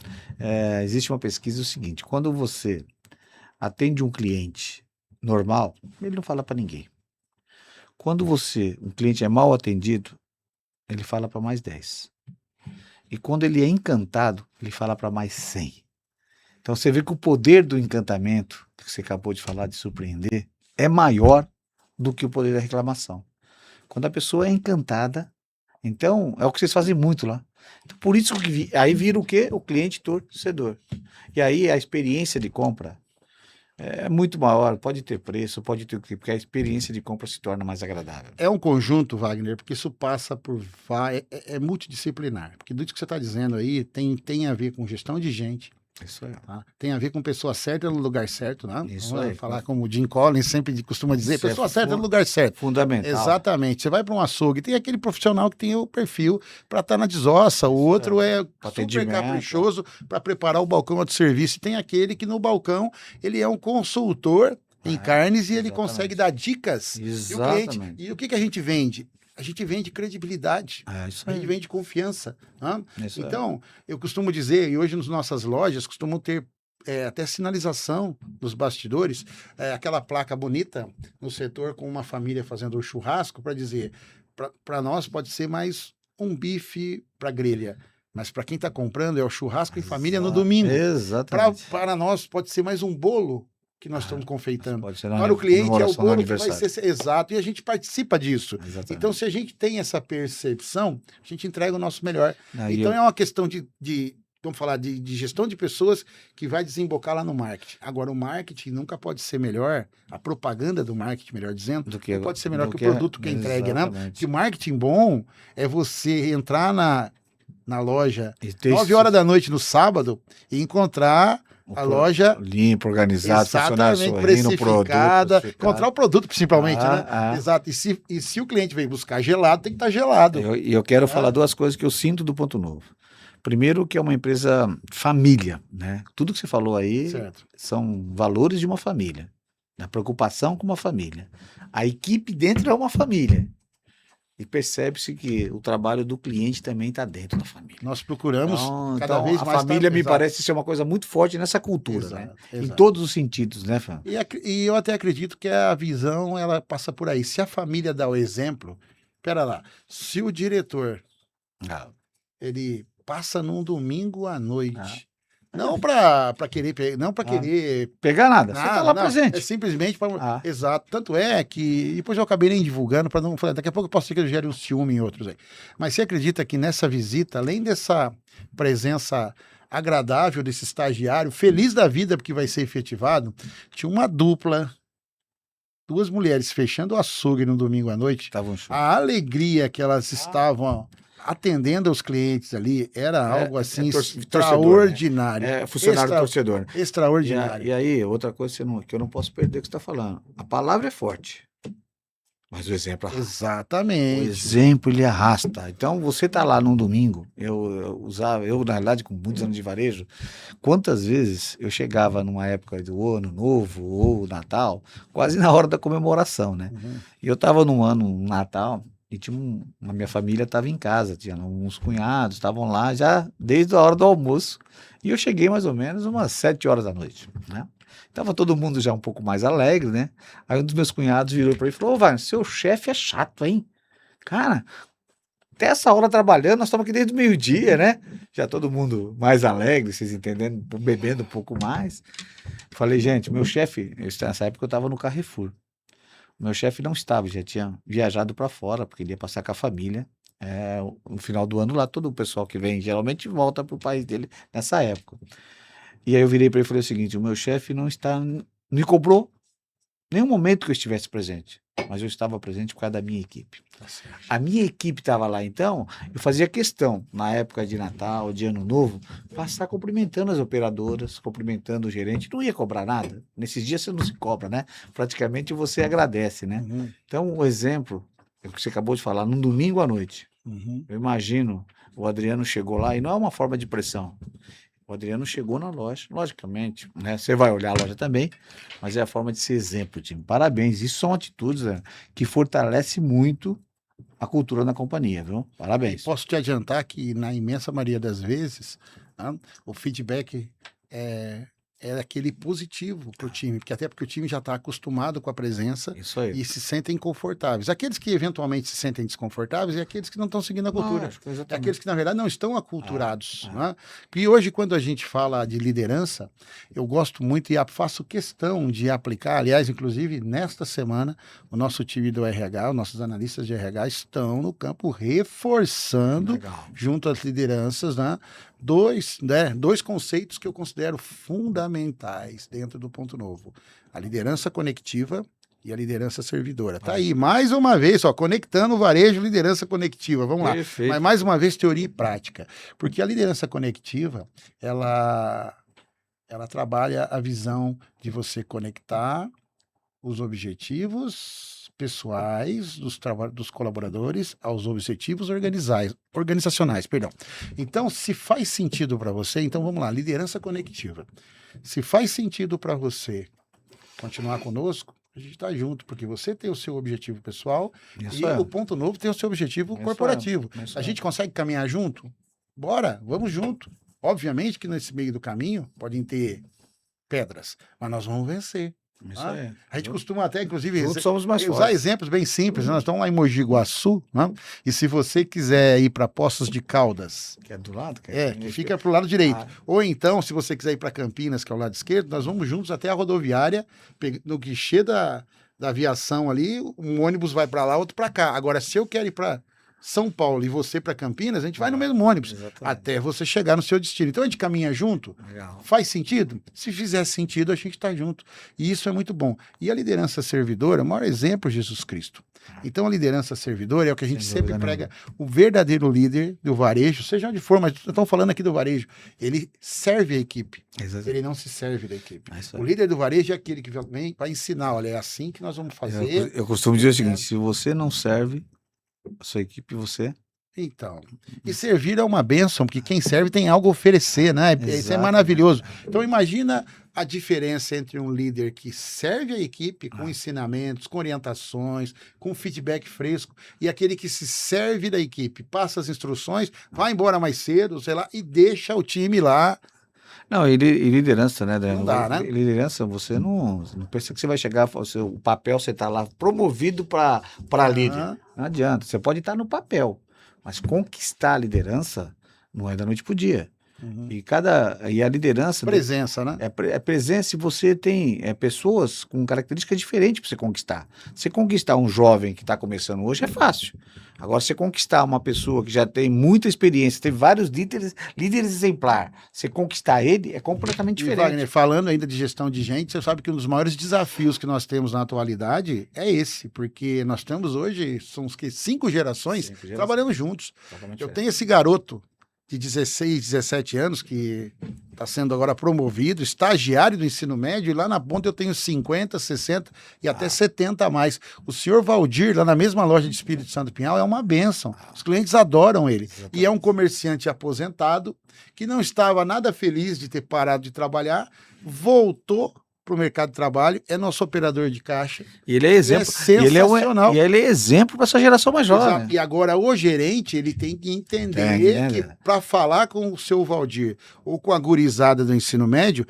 existe uma pesquisa, é o seguinte, quando você atende um cliente normal, ele não fala para ninguém. Quando um cliente é mal atendido, ele fala para mais 10. E quando ele é encantado, ele fala para mais 100. Então você vê que o poder do encantamento, que você acabou de falar, de surpreender, é maior do que o poder da reclamação. Quando a pessoa é encantada, então é o que vocês fazem muito lá. Então, por isso que aí vira o quê? O cliente torcedor. E aí a experiência de compra é muito maior, pode ter preço, pode ter o quê? Porque a experiência de compra se torna mais agradável. É um conjunto, Wagner, porque isso passa por... É multidisciplinar. Porque do que você está dizendo aí tem a ver com gestão de gente. Isso aí. Tá? Tem a ver com pessoa certa no lugar certo, né? Isso Vamos aí. falar como o Jim Collins sempre costuma dizer, Isso é pessoa certa no lugar certo. Fundamental. Exatamente. Você vai para um açougue, tem aquele profissional que tem o perfil para estar na desossa, o outro é super Atendimento. caprichoso para preparar o balcão de serviço. E tem aquele que no balcão ele é um consultor em carnes e ele exatamente. consegue dar dicas. Exatamente. E o que a gente vende? A gente vende credibilidade, Isso a gente aí. vende confiança. Né? Isso aí. Então, eu costumo dizer, e hoje nas nossas lojas costumam ter até sinalização nos bastidores, aquela placa bonita no setor com uma família fazendo um churrasco para dizer para nós pode ser mais um bife para grelha, mas para quem está comprando é o churrasco em família no domingo. Exatamente. Para nós pode ser mais um bolo que nós estamos confeitando. Pode ser Para o cliente é o comemoração do bolo que vai aniversário. ser exato e a gente participa disso. Exatamente. Então, se a gente tem essa percepção, a gente entrega o nosso melhor. Aí Então, eu- é uma questão vamos falar, de gestão de pessoas que vai desembocar lá no marketing. Agora, o marketing nunca pode ser melhor, a propaganda do marketing, melhor dizendo, do que não pode ser melhor do que o produto que é entregue, né? Exatamente. Porque marketing bom é você entrar na loja E ter 9 horas da noite no sábado e encontrar a loja limpa, organizada, funcionário exatamente sorrindo, precificada, produto, encontrar o produto principalmente, né? Ah. Exato. E se o cliente vem buscar gelado, tem que estar gelado. Eu quero falar duas coisas que eu sinto do Ponto Novo. Primeiro, que é uma empresa família, né? Tudo que você falou aí Certo. são valores de uma família, a preocupação com uma família. A equipe dentro é uma família. E percebe-se que o trabalho do cliente também está dentro da família. Nós procuramos cada Então, vez a mais família me exato. parece ser uma coisa muito forte nessa cultura, Exato, né? Em exato. todos os sentidos, né, Fran? E eu até acredito que a visão ela passa por aí. Se a família dá o exemplo, pera lá, se o diretor ele passa num domingo à noite, não para querer, não para querer Pegar nada, você tá lá não, presente. é simplesmente para exato. Tanto é que depois eu acabei nem divulgando para não falar. Daqui a pouco eu posso ser que ele gere um ciúme em outros aí. Mas você acredita que nessa visita, além dessa presença agradável desse estagiário, feliz da vida porque vai ser efetivado, tinha uma dupla, duas mulheres fechando o açougue no domingo à noite. Tava um show. A alegria que elas estavam atendendo aos clientes ali era algo assim extraordinário. É funcionário torcedor. Extraordinário. E aí, outra coisa que eu não posso perder que você está falando. A palavra é forte, mas o exemplo arrasta. Exatamente. O exemplo ele arrasta. Então, você tá lá num domingo, eu na realidade, com muitos anos de varejo, quantas vezes eu chegava numa época do Ano Novo ou Natal, quase na hora da comemoração, né? Uhum. E eu tava um Natal, e tinha a minha família estava em casa, tinha uns cunhados, estavam lá já desde a hora do almoço. E eu cheguei mais ou menos umas 7 horas da noite, né? Tava todo mundo já um pouco mais alegre, né? Aí um dos meus cunhados virou para ele e falou: "Ô, Wagner, seu chefe é chato, hein? Cara, até essa hora trabalhando, nós estamos aqui desde o meio-dia, né? Já todo mundo mais alegre, vocês entendendo, bebendo um pouco mais." Falei: "Gente, meu chefe, nessa época eu estava no Carrefour. Meu chefe não estava, já tinha viajado para fora, porque ele ia passar com a família. No final do ano lá, todo o pessoal que vem geralmente volta para o país dele nessa época. E aí eu virei para ele e falei o seguinte: o meu chefe não me cobrou nenhum momento que eu estivesse presente, mas eu estava presente por causa da minha equipe. A minha equipe estava lá, então eu fazia questão, na época de Natal, de Ano Novo, passar cumprimentando as operadoras, cumprimentando o gerente, não ia cobrar nada. Nesses dias você não se cobra, né? Praticamente você agradece, né? Uhum. Então, o exemplo, é o que você acabou de falar, num domingo à noite, Uhum. eu imagino, o Adriano chegou lá, e não é uma forma de pressão. O Adriano chegou na loja, logicamente, né? Você vai olhar a loja também, mas é a forma de ser exemplo, time. Parabéns, isso são atitudes, né, que fortalecem muito a cultura da companhia, viu? Parabéns. Posso te adiantar que, na imensa maioria das vezes, né, o feedback é aquele positivo para o time, porque o time já está acostumado com a presença Isso aí. e se sentem confortáveis. Aqueles que eventualmente se sentem desconfortáveis e aqueles que não estão seguindo a cultura. Lógico, É exatamente. aqueles que, na verdade, não estão aculturados. Né? E hoje, quando a gente fala de liderança, eu gosto muito e faço questão de aplicar. Aliás, inclusive, nesta semana, o nosso time do RH, os nossos analistas de RH estão no campo reforçando, Legal. junto às lideranças, né, dois conceitos que eu considero fundamentais dentro do Ponto Novo: a liderança conectiva e a liderança servidora. Tá aí, mais uma vez, ó, conectando o varejo, liderança conectiva. Vamos lá. Perfeito. Mas mais uma vez, teoria e prática. Porque a liderança conectiva, ela trabalha a visão de você conectar os objetivos pessoais dos colaboradores aos objetivos organizacionais, perdão. Então, se faz sentido para você, então vamos lá, liderança conectiva. Se faz sentido para você continuar conosco, a gente está junto, porque você tem o seu objetivo pessoal Isso e é. o Ponto Novo tem o seu objetivo Isso corporativo. é. Isso A é. gente consegue caminhar junto? Bora, vamos junto. Obviamente que nesse meio do caminho podem ter pedras, mas nós vamos vencer. Isso Tá? aí. A gente costuma até, inclusive, Juntos somos mais usar fortes. exemplos bem simples. Nós estamos lá em Mogi Guaçu, né? E se você quiser ir para Poços de Caldas, Que é do lado? que fica pro lado direito. Ah. Ou então, se você quiser ir para Campinas, que é o lado esquerdo, nós vamos juntos até a rodoviária, no guichê da aviação ali, um ônibus vai para lá, outro para cá. Agora, se eu quero ir para São Paulo e você para Campinas, a gente vai no mesmo ônibus, Exatamente. até você chegar no seu destino. Então, a gente caminha junto. Legal. Faz sentido? Se fizer sentido, a gente está junto. E isso é muito bom. E a liderança servidora, o maior exemplo é Jesus Cristo. Então, a liderança servidora é o que a gente Sem sempre dúvida prega. O verdadeiro líder do varejo, seja onde for, mas estamos falando aqui do varejo, ele serve a equipe. Exatamente. Ele não se serve da equipe. É isso aí. O líder do varejo é aquele que vem para ensinar. Olha, é assim que nós vamos fazer. Eu costumo dizer o seguinte: se você não serve a sua equipe, você. Então, e servir é uma bênção, porque quem serve tem algo a oferecer, né? Isso é Exato. maravilhoso. Então, imagina a diferença entre um líder que serve a equipe com ensinamentos, com orientações, com feedback fresco, e aquele que se serve da equipe, passa as instruções, vai embora mais cedo, sei lá, e deixa o time lá. Não, e liderança, né, Adriano? Não dá, né? Liderança, você não pensa que você vai chegar, o papel, você está lá promovido para líder. Aham. Não adianta. Você pode estar no papel, mas conquistar a liderança não é da noite para o dia. Uhum. E a liderança Presença, né? é presença, e você tem pessoas com características diferentes para você conquistar. Você conquistar um jovem que está começando hoje é fácil. Agora, você conquistar uma pessoa que já tem muita experiência, tem vários líderes exemplar, você conquistar ele é completamente E diferente. Wagner, falando ainda de gestão de gente, você sabe que um dos maiores desafios que nós temos na atualidade é esse, porque nós temos hoje, são os que 5 gerações, 5 gerações. trabalhando juntos. Totalmente Eu diferente. tenho esse garoto de 16, 17 anos que está sendo agora promovido, estagiário do ensino médio, e lá na ponta eu tenho 50, 60 e até 70 a mais. O senhor Valdir, lá na mesma loja de Espírito Santo Pinhal, é uma bênção. Os clientes adoram ele. Exatamente. E é um comerciante aposentado que não estava nada feliz de ter parado de trabalhar, voltou para o mercado de trabalho, é nosso operador de caixa. E ele é exemplo. sensacional. E ele é exemplo para essa geração mais jovem. Exato. E agora o gerente, ele tem que entender Tem, né, que velho? para falar com o seu Valdir ou com a gurizada do ensino médio,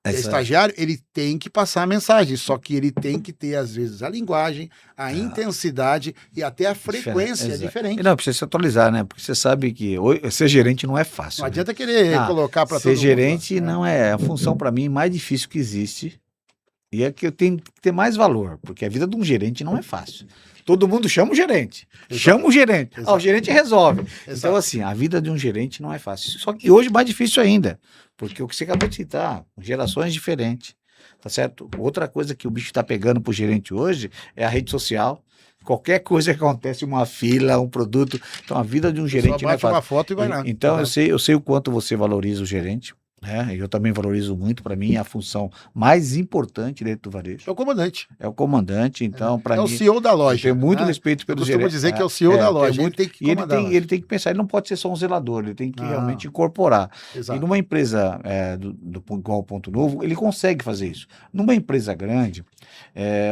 estagiário, ele tem que passar a mensagem, só que ele tem que ter, às vezes, a linguagem, a intensidade e até a frequência Exato. diferente. E não, precisa se atualizar, né? Porque você sabe que ser gerente não é fácil. Não né? adianta querer colocar para todo Ser mundo. gerente né? não é a função, para mim, mais difícil que existe. E é que eu tenho que ter mais valor, porque a vida de um gerente não é fácil. Todo mundo chama o gerente. Exato. Chama o gerente. Exato. O gerente resolve. Exato. Então, assim, a vida de um gerente não é fácil. Só que hoje mais difícil ainda, porque o que você acabou de citar, gerações diferentes, tá certo? Outra coisa que o bicho está pegando pro gerente hoje é a rede social. Qualquer coisa que acontece, uma fila, um produto. Então, a vida de um gerente Só não é bate fácil. uma foto e vai lá. Então, eu sei o quanto você valoriza o gerente. Eu também valorizo muito. Para mim, é a função mais importante dentro do varejo. É o comandante. É o comandante. Então, para É o mim, CEO da eu loja. tenho muito né? respeito Eu pelo costumo gerente. dizer que é o CEO da loja. Ele tem que E ele comandar. a tem, loja. ele tem que pensar, ele não pode ser só um zelador, ele tem que Não. realmente incorporar. Exato. E numa empresa igual o Ponto Novo, ele consegue fazer isso. Numa empresa grande,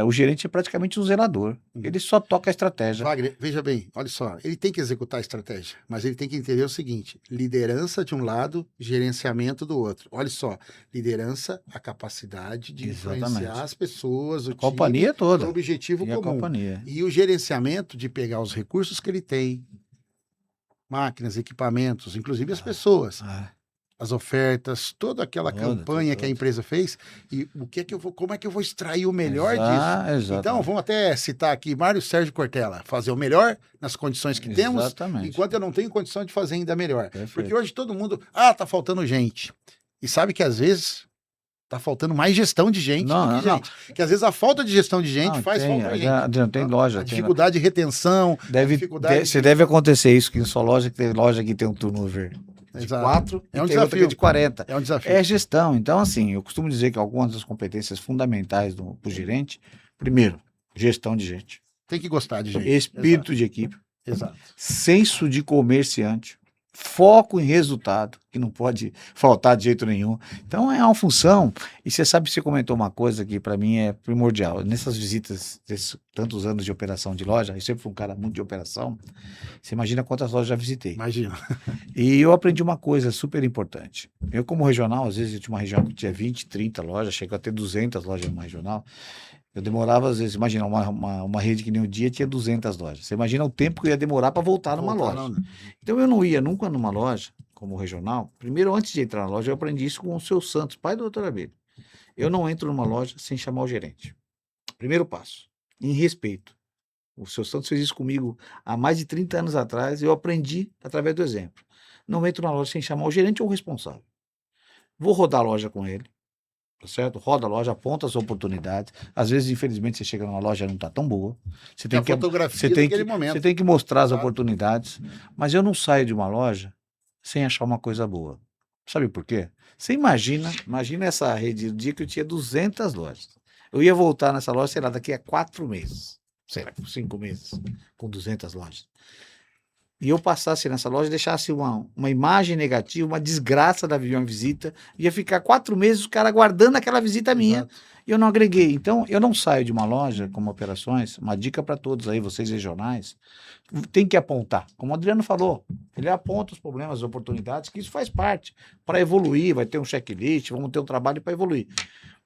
o gerente é praticamente um zelador. Ele só toca a estratégia. Wagner, veja bem, olha só, ele tem que executar a estratégia, mas ele tem que entender o seguinte: liderança de um lado, gerenciamento do outro. Olha só, liderança, a capacidade de Exatamente. influenciar as pessoas, o A companhia time, toda. para o objetivo E a comum. companhia. E o gerenciamento de pegar os recursos que ele tem, máquinas, equipamentos, inclusive as pessoas, Ah, as ofertas, toda aquela campanha que a empresa fez, e o que é que eu vou, como é que eu vou extrair o melhor disso? Exato. Então, vamos até citar aqui Mário Sérgio Cortella, fazer o melhor nas condições que temos, Exatamente. enquanto eu não tenho condição de fazer ainda melhor. Perfeito. Porque hoje todo mundo, tá faltando gente. E sabe que às vezes tá faltando mais gestão de gente do que gente. Que às vezes a falta de gestão de gente faz falta gente. Não, tem loja. A dificuldade de retenção, dificuldade Você deve acontecer isso, que em sua loja, que tem loja que tem um turnover de Exato. 4 É um e tem outra que é desafio. de 40. é um desafio. É gestão. Então, assim, eu costumo dizer que algumas das competências fundamentais do gerente, primeiro, gestão de gente, Tem que gostar de gente. espírito de equipe, Exato. senso de comerciante. foco em resultado, que não pode faltar de jeito nenhum. Então é uma função, e você sabe, você comentou uma coisa que para mim é primordial. Nessas visitas, desses tantos anos de operação de loja, eu sempre fui um cara muito de operação, você imagina quantas lojas já visitei. Imagina. E eu aprendi uma coisa super importante. Eu, como regional, às vezes eu tinha uma região que tinha 20, 30 lojas, chegou a ter 200 lojas numa regional. Eu demorava, às vezes, imagina, uma rede que nem o dia tinha 200 lojas. Você imagina o tempo que eu ia demorar para voltar numa loja. Então eu não ia nunca numa loja, como regional. Primeiro, antes de entrar na loja, eu aprendi isso com o seu Santos, pai do doutor Abelha. Eu não entro numa loja sem chamar o gerente. Primeiro passo, em respeito. O seu Santos fez isso comigo há mais de 30 anos atrás, eu aprendi através do exemplo. Não entro na loja sem chamar o gerente ou o responsável. Vou rodar a loja com ele, tá certo? Roda a loja, aponta as oportunidades. Às vezes, infelizmente, você chega numa loja e não está tão boa. Você tem a fotografia você tem daquele que, momento. você tem que mostrar as Claro. oportunidades. Mas eu não saio de uma loja sem achar uma coisa boa. Sabe por quê? Você imagina essa rede, o dia que eu tinha 200 lojas. Eu ia voltar nessa loja, sei lá, daqui a 4 meses. Sei lá, 5 meses, com 200 lojas. E eu passasse nessa loja, deixasse uma imagem negativa, uma desgraça da minha visita, ia ficar 4 meses o cara aguardando aquela visita minha, Exato. e eu não agreguei. Então, eu não saio de uma loja como operações, uma dica para todos aí, vocês regionais, tem que apontar. Como o Adriano falou, ele aponta os problemas, as oportunidades, que isso faz parte. Para evoluir, vai ter um checklist, vamos ter um trabalho para evoluir.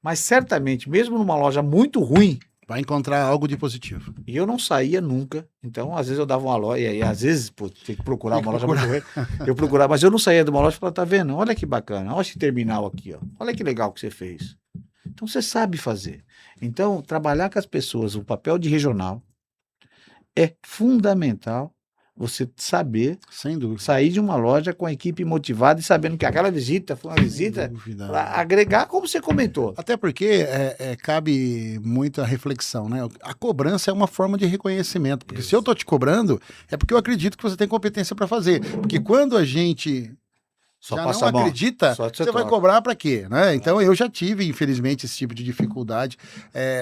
Mas certamente, mesmo numa loja muito ruim, Vai encontrar algo de positivo. e eu não saía nunca. Então, às vezes eu dava uma loja, e às vezes, pô, tem que procurar uma loja muito ruim. Eu procurava, mas eu não saía de uma loja e falava, tá vendo? Olha que bacana, olha esse terminal aqui, ó. Olha que legal que você fez. Então, você sabe fazer. Então, trabalhar com as pessoas, o papel de regional é fundamental. Você saber Sem dúvida. sair de uma loja com a equipe motivada e sabendo que aquela visita foi uma visita para agregar, como você comentou. Até porque cabe muito a reflexão, né? A cobrança é uma forma de reconhecimento. Porque se eu tô te cobrando, é porque eu acredito que você tem competência para fazer. Porque quando a gente Só já passa não a mão. acredita, Só você você vai troca. cobrar para quê? Né? Então eu já tive, infelizmente, esse tipo de dificuldade.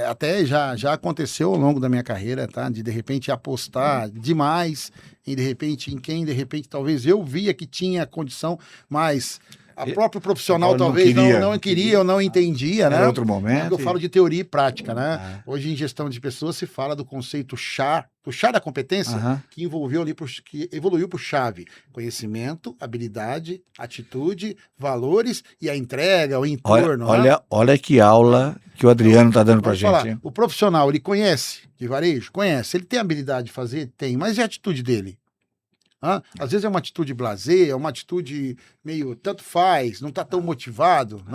Até já aconteceu ao longo da minha carreira, tá? De repente apostar demais em quem de repente talvez eu via que tinha condição, mas a próprio profissional Não talvez queria. não queria ou não entendia, né? Era outro momento. Eu falo de teoria e prática, né? Hoje em gestão de pessoas se fala do conceito chá, do chá da competência, Aham. que envolveu ali que evoluiu por chave: conhecimento, habilidade, atitude, valores e a entrega, o entorno. né? Olha que aula que o Adriano está dando para Vamos gente. falar, Hein? o profissional, ele conhece de varejo? Conhece. Ele tem habilidade de fazer? Tem. Mas e a atitude dele? Às vezes é uma atitude blasé, é uma atitude meio tanto faz, não está tão motivado.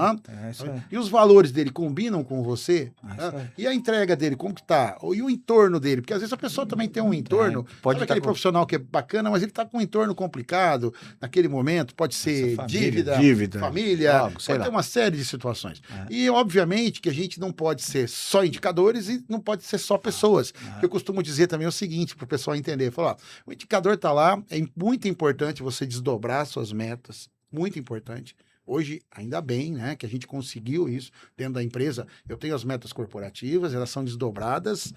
É isso aí. E os valores dele combinam com você? É isso aí. E a entrega dele, como que tá? E o entorno dele? Porque às vezes a pessoa também tem um entorno, pode sabe tá aquele com- profissional que é bacana, mas ele está com um entorno complicado naquele momento, pode ser família, dívida, família, algo, sei pode ter lá. uma série de situações. E obviamente que a gente não pode ser só indicadores e não pode ser só pessoas. Eu costumo dizer também o seguinte, para o pessoal entender, falar, o indicador está lá, é muito importante você desdobrar suas metas, muito importante. Hoje, ainda bem, né, que a gente conseguiu isso dentro da empresa. Eu tenho as metas corporativas, elas são desdobradas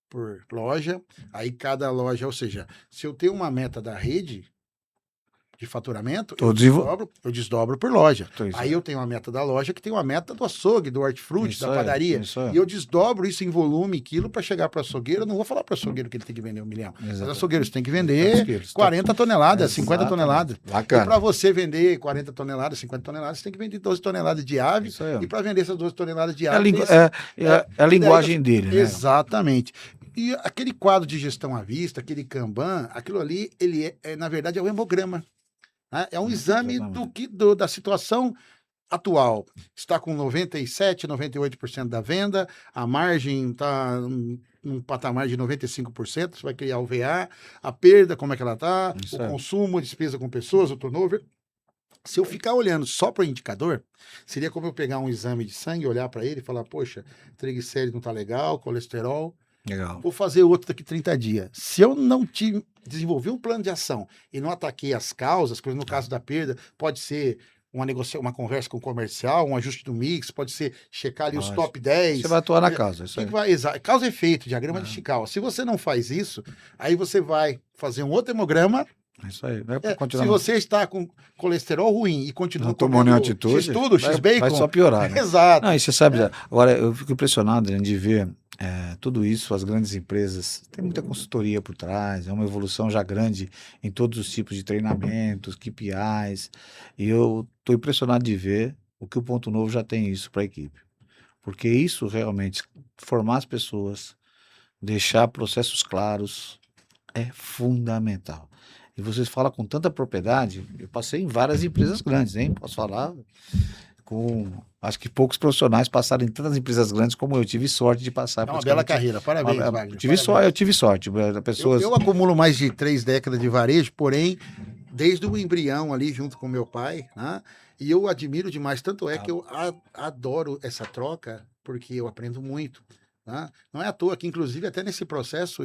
por loja. Aí cada loja, ou seja, se eu tenho uma meta da rede de faturamento, eu desdobro por loja. Aí eu tenho a meta da loja, que tem uma meta do açougue, do hortifruti, da padaria. E eu desdobro isso em volume, quilo, para chegar para o açougueiro. Eu não vou falar para o açougueiro que ele tem que vender 1 milhão. Mas o açougueiro tem que vender 40 toneladas, 50 toneladas. Bacana. E para você vender 40 toneladas, 50 toneladas, você tem que vender 12 toneladas de ave. E para vender essas 12 toneladas de ave... É a linguagem dele, né? Exatamente. E aquele quadro de gestão à vista, aquele Kanban, aquilo ali, ele na verdade, é o hemograma. Né? É um exame da situação atual. Está com 97%, 98% da venda, a margem está num patamar de 95%, você vai criar o VA, a perda, como é que ela está, consumo, a despesa com pessoas, o turnover. Se eu ficar olhando só para o indicador, seria como eu pegar um exame de sangue, olhar para ele e falar, poxa, triglicérido não está legal, colesterol, Legal. vou fazer outro daqui 30 dias. Se eu não desenvolver um plano de ação e não ataquei as causas, no caso da perda, pode ser uma conversa com o comercial, um ajuste do mix, pode ser checar ali os top 10. Você vai atuar na causa. Isso aí. Causa e efeito, diagrama de Chicago. Se você não faz isso, aí você vai fazer um outro hemograma É isso aí. Não é para Se continuar. você está com colesterol ruim e continua Não tomou nenhuma comendo atitude, X-tudo, vai X-bacon... só piorar, né? Exato. Não, e você sabe, agora eu fico impressionado, né, de ver tudo isso, as grandes empresas, tem muita consultoria por trás, é uma evolução já grande em todos os tipos de treinamentos, KPIs, e eu estou impressionado de ver o que o Ponto Novo já tem isso para a equipe. Porque isso realmente, formar as pessoas, deixar processos claros, é fundamental. E vocês falam com tanta propriedade, eu passei em várias empresas grandes, hein? Posso falar com... Acho que poucos profissionais passaram em tantas empresas grandes como eu tive sorte de passar. É uma bela praticamente carreira. Parabéns, Wagner. Eu tive sorte. Pessoas... Eu acumulo mais de 3 décadas de varejo, porém, desde o embrião ali, junto com meu pai, né? E eu admiro demais. Tanto é que eu adoro essa troca, porque eu aprendo muito. Né? Não é à toa que, inclusive, até nesse processo,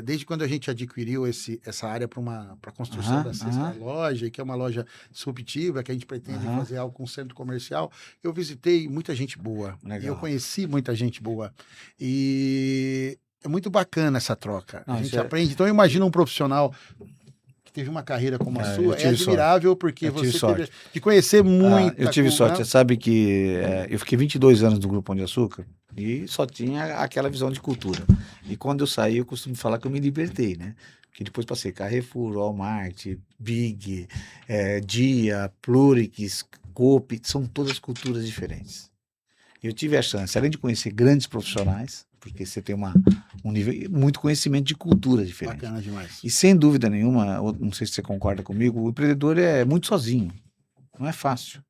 desde quando a gente adquiriu essa área para a construção da sexta loja, que é uma loja disruptiva, que a gente pretende fazer algo com um centro comercial, eu visitei muita gente boa. Legal. E eu conheci muita gente boa. E é muito bacana essa troca. A gente aprende. Então, eu imagino um profissional que teve uma carreira como a sua, é admirável, sorte. Porque você teve de conhecer muita eu tive sorte. Você sabe que eu fiquei 22 anos no Grupo Pão de Açúcar e só tinha aquela visão de cultura. E quando eu saí, eu costumo falar que eu me libertei, né? Porque depois passei Carrefour, Walmart, Big, Dia, Plurix, Coop, são todas culturas diferentes. Eu tive a chance, além de conhecer grandes profissionais, porque você tem um nível, muito conhecimento de cultura diferente. Bacana demais. E sem dúvida nenhuma, não sei se você concorda comigo, o empreendedor é muito sozinho, não é fácil.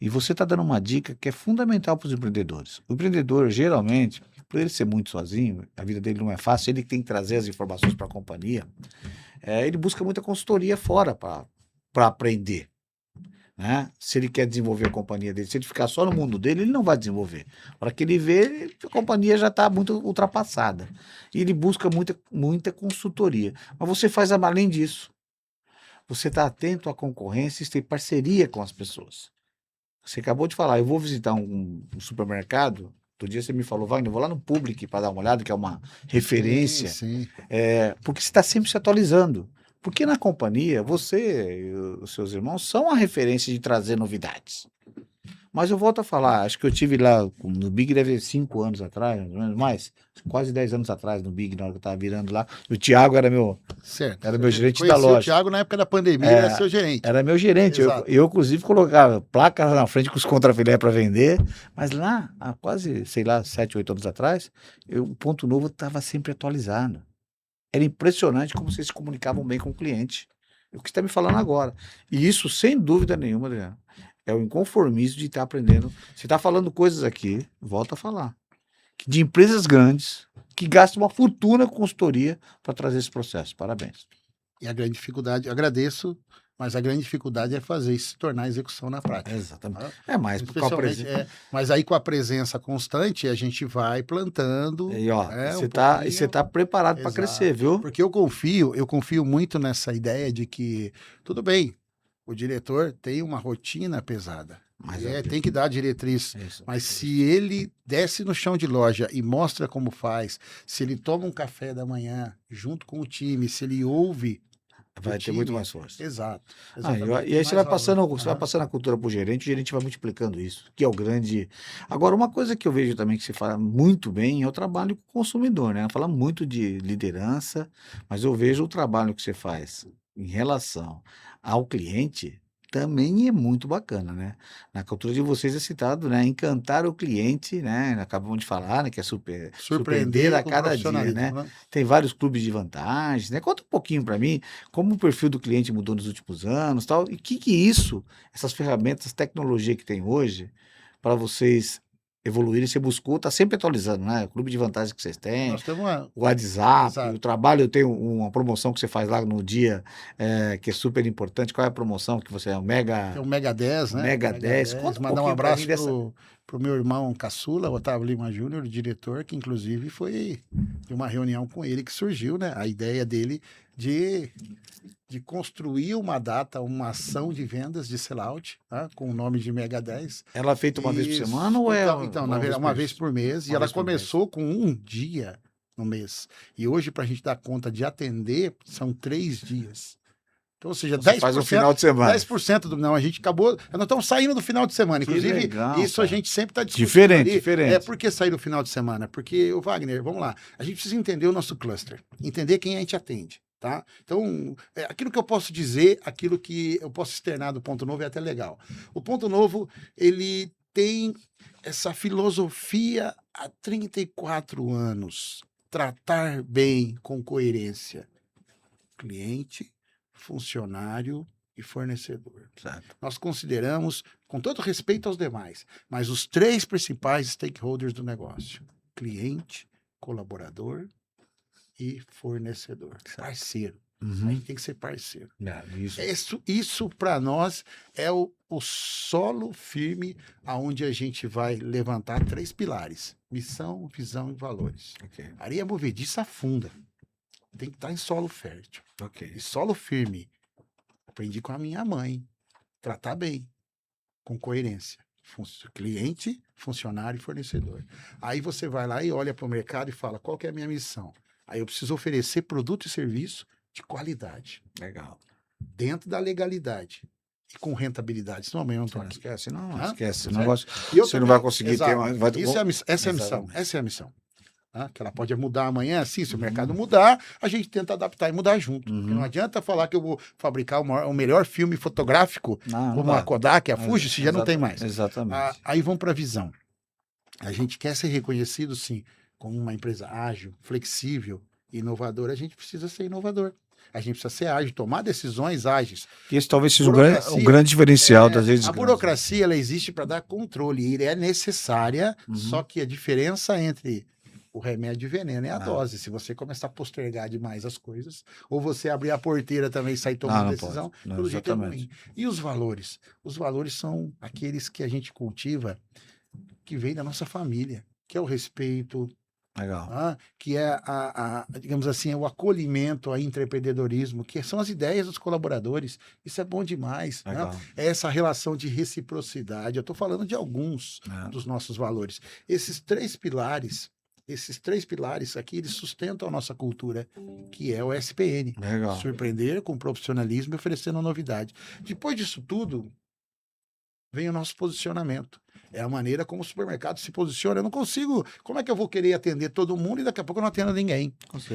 E você está dando uma dica que é fundamental para os empreendedores. O empreendedor, geralmente, por ele ser muito sozinho, a vida dele não é fácil, ele tem que trazer as informações para a companhia, ele busca muita consultoria fora para aprender. Né? Se ele quer desenvolver a companhia dele, se ele ficar só no mundo dele, ele não vai desenvolver. Para que ele vê, a companhia já está muito ultrapassada. E ele busca muita consultoria. Mas você faz além disso. Você está atento à concorrência e tem parceria com as pessoas. Você acabou de falar, eu vou visitar um supermercado. Outro dia você me falou, Wagner, eu vou lá no Public para dar uma olhada, que é uma referência. Sim. Porque você está sempre se atualizando. Porque na companhia, você e os seus irmãos são a referência de trazer novidades. Mas eu volto a falar, acho que eu tive lá no Big, deve ser 5 anos atrás, mais, quase 10 anos atrás no Big, na hora que eu estava virando lá. O Thiago era meu gerente da loja. O Thiago, na época da pandemia, era seu gerente. Era meu gerente. Eu, inclusive, colocava placas na frente com os contrafilé para vender. Mas lá, há quase, 7, 8 anos atrás, o Ponto Novo estava sempre atualizado. Era impressionante como vocês se comunicavam bem com o cliente. O que você está me falando agora. E isso, sem dúvida nenhuma, Adriano, é o inconformismo de estar aprendendo. Você está falando coisas aqui, volta a falar. De empresas grandes que gastam uma fortuna com consultoria para trazer esse processo. Parabéns. E a grande dificuldade, eu agradeço, mas a grande dificuldade é fazer isso se tornar execução na prática. Exatamente. Mas aí com a presença constante, a gente vai plantando. E você está preparado para crescer, viu? Porque eu confio muito nessa ideia de que, tudo bem, o diretor tem uma rotina pesada. Mas tem que dar a diretriz. Mas se ele desce no chão de loja e mostra como faz, se ele toma um café da manhã junto com o time, se ele ouve, vai ter muito mais força. Exato. E aí você vai passando a cultura para o gerente vai multiplicando isso, que é o grande... Agora, uma coisa que eu vejo também que se fala muito bem é o trabalho com o consumidor, né? Fala muito de liderança, mas eu vejo o trabalho que você faz em relação ao cliente também é muito bacana, né? Na cultura de vocês é citado, né? Encantar o cliente, né? Acabamos de falar, né? Que é surpreender a cada dia, né? Tem vários clubes de vantagens, né? Conta um pouquinho para mim como o perfil do cliente mudou nos últimos anos, tal, e que essas ferramentas, tecnologia que tem hoje, para vocês evoluírem, você buscou, está sempre atualizando, né? O clube de vantagens que vocês têm, o WhatsApp, o trabalho, eu tenho uma promoção que você faz lá no dia, que é super importante. Qual é a promoção que você é? Tem o Mega 10, né? Mega 10. Conta mandar um abraço pro meu irmão caçula, Otávio Lima Júnior, o diretor, que inclusive foi de uma reunião com ele que surgiu, né? A ideia dele de construir uma data, uma ação de vendas de sellout, tá? Com o nome de Mega 10. Ela é feita uma vez por semana ou Então, uma vez por mês. E ela começou com um dia no mês. E hoje, para a gente dar conta de atender, são 3 dias. Então, ou seja, Você 10%, faz um final de semana. 10% do. Não, a gente acabou. Nós estamos saindo do final de semana. Que Inclusive, legal, isso cara. a gente sempre está discutindo. Diferente, ali. diferente. É por que sair do final de semana? Porque, o Wagner, vamos lá. A gente precisa entender o nosso cluster, entender quem a gente atende. Tá? Então, aquilo que eu posso dizer, aquilo que eu posso externar do Ponto Novo é até legal. O Ponto Novo, ele tem essa filosofia há 34 anos. Tratar bem com coerência. Cliente, funcionário e fornecedor. Certo. Nós consideramos, com todo respeito aos demais, mas os 3 principais stakeholders do negócio: cliente, colaborador e fornecedor. Parceiro. A gente tem que ser parceiro. Isso para nós é o solo firme aonde a gente vai levantar 3 pilares: missão, visão e valores. Okay. Areia movediça afunda. Tem que estar em solo fértil. Okay. E solo firme. Aprendi com a minha mãe. Tratar bem. Com coerência. Cliente, funcionário e fornecedor. Aí você vai lá e olha para o mercado e fala: qual que é a minha missão? Aí eu preciso oferecer produto e serviço de qualidade. Legal. Dentro da legalidade. E com rentabilidade. Senão amanhã eu não estou aqui. Esquece, não. Hã? Esquece. Certo? Negócio, E eu você também, não vai conseguir exato. ter mais. Essa é a missão. Exatamente. Essa é a missão. Que ela pode mudar amanhã, sim, se o mercado mudar, a gente tenta adaptar e mudar junto. Porque não adianta falar que eu vou fabricar o melhor filme fotográfico, como a Kodak, a Fuji, se já não tem mais. Exatamente. Aí vamos para a visão. A gente quer ser reconhecido, sim, como uma empresa ágil, flexível, inovadora. A gente precisa ser inovador. A gente precisa ser ágil, tomar decisões ágeis. Esse talvez seja um grande diferencial das redes A grandes. burocracia, ela existe para dar controle e é necessária, só que a diferença entre o remédio e o veneno é a dose. Se você começar a postergar demais as coisas, ou você abrir a porteira também e sair tomando decisão, pelo jeito é ruim. E os valores? Os valores são aqueles que a gente cultiva, que vem da nossa família, que é o respeito, que é digamos assim, é o acolhimento, o empreendedorismo, que são as ideias dos colaboradores. Isso é bom demais. Né? É essa relação de reciprocidade. Eu estou falando de alguns dos nossos valores. Esses 3 pilares aqui, eles sustentam a nossa cultura, que é o SPN. Legal. Surpreender com profissionalismo e oferecendo novidade. Depois disso tudo, vem o nosso posicionamento. É a maneira como o supermercado se posiciona. Eu não consigo... Como é que eu vou querer atender todo mundo e daqui a pouco eu não atendo ninguém?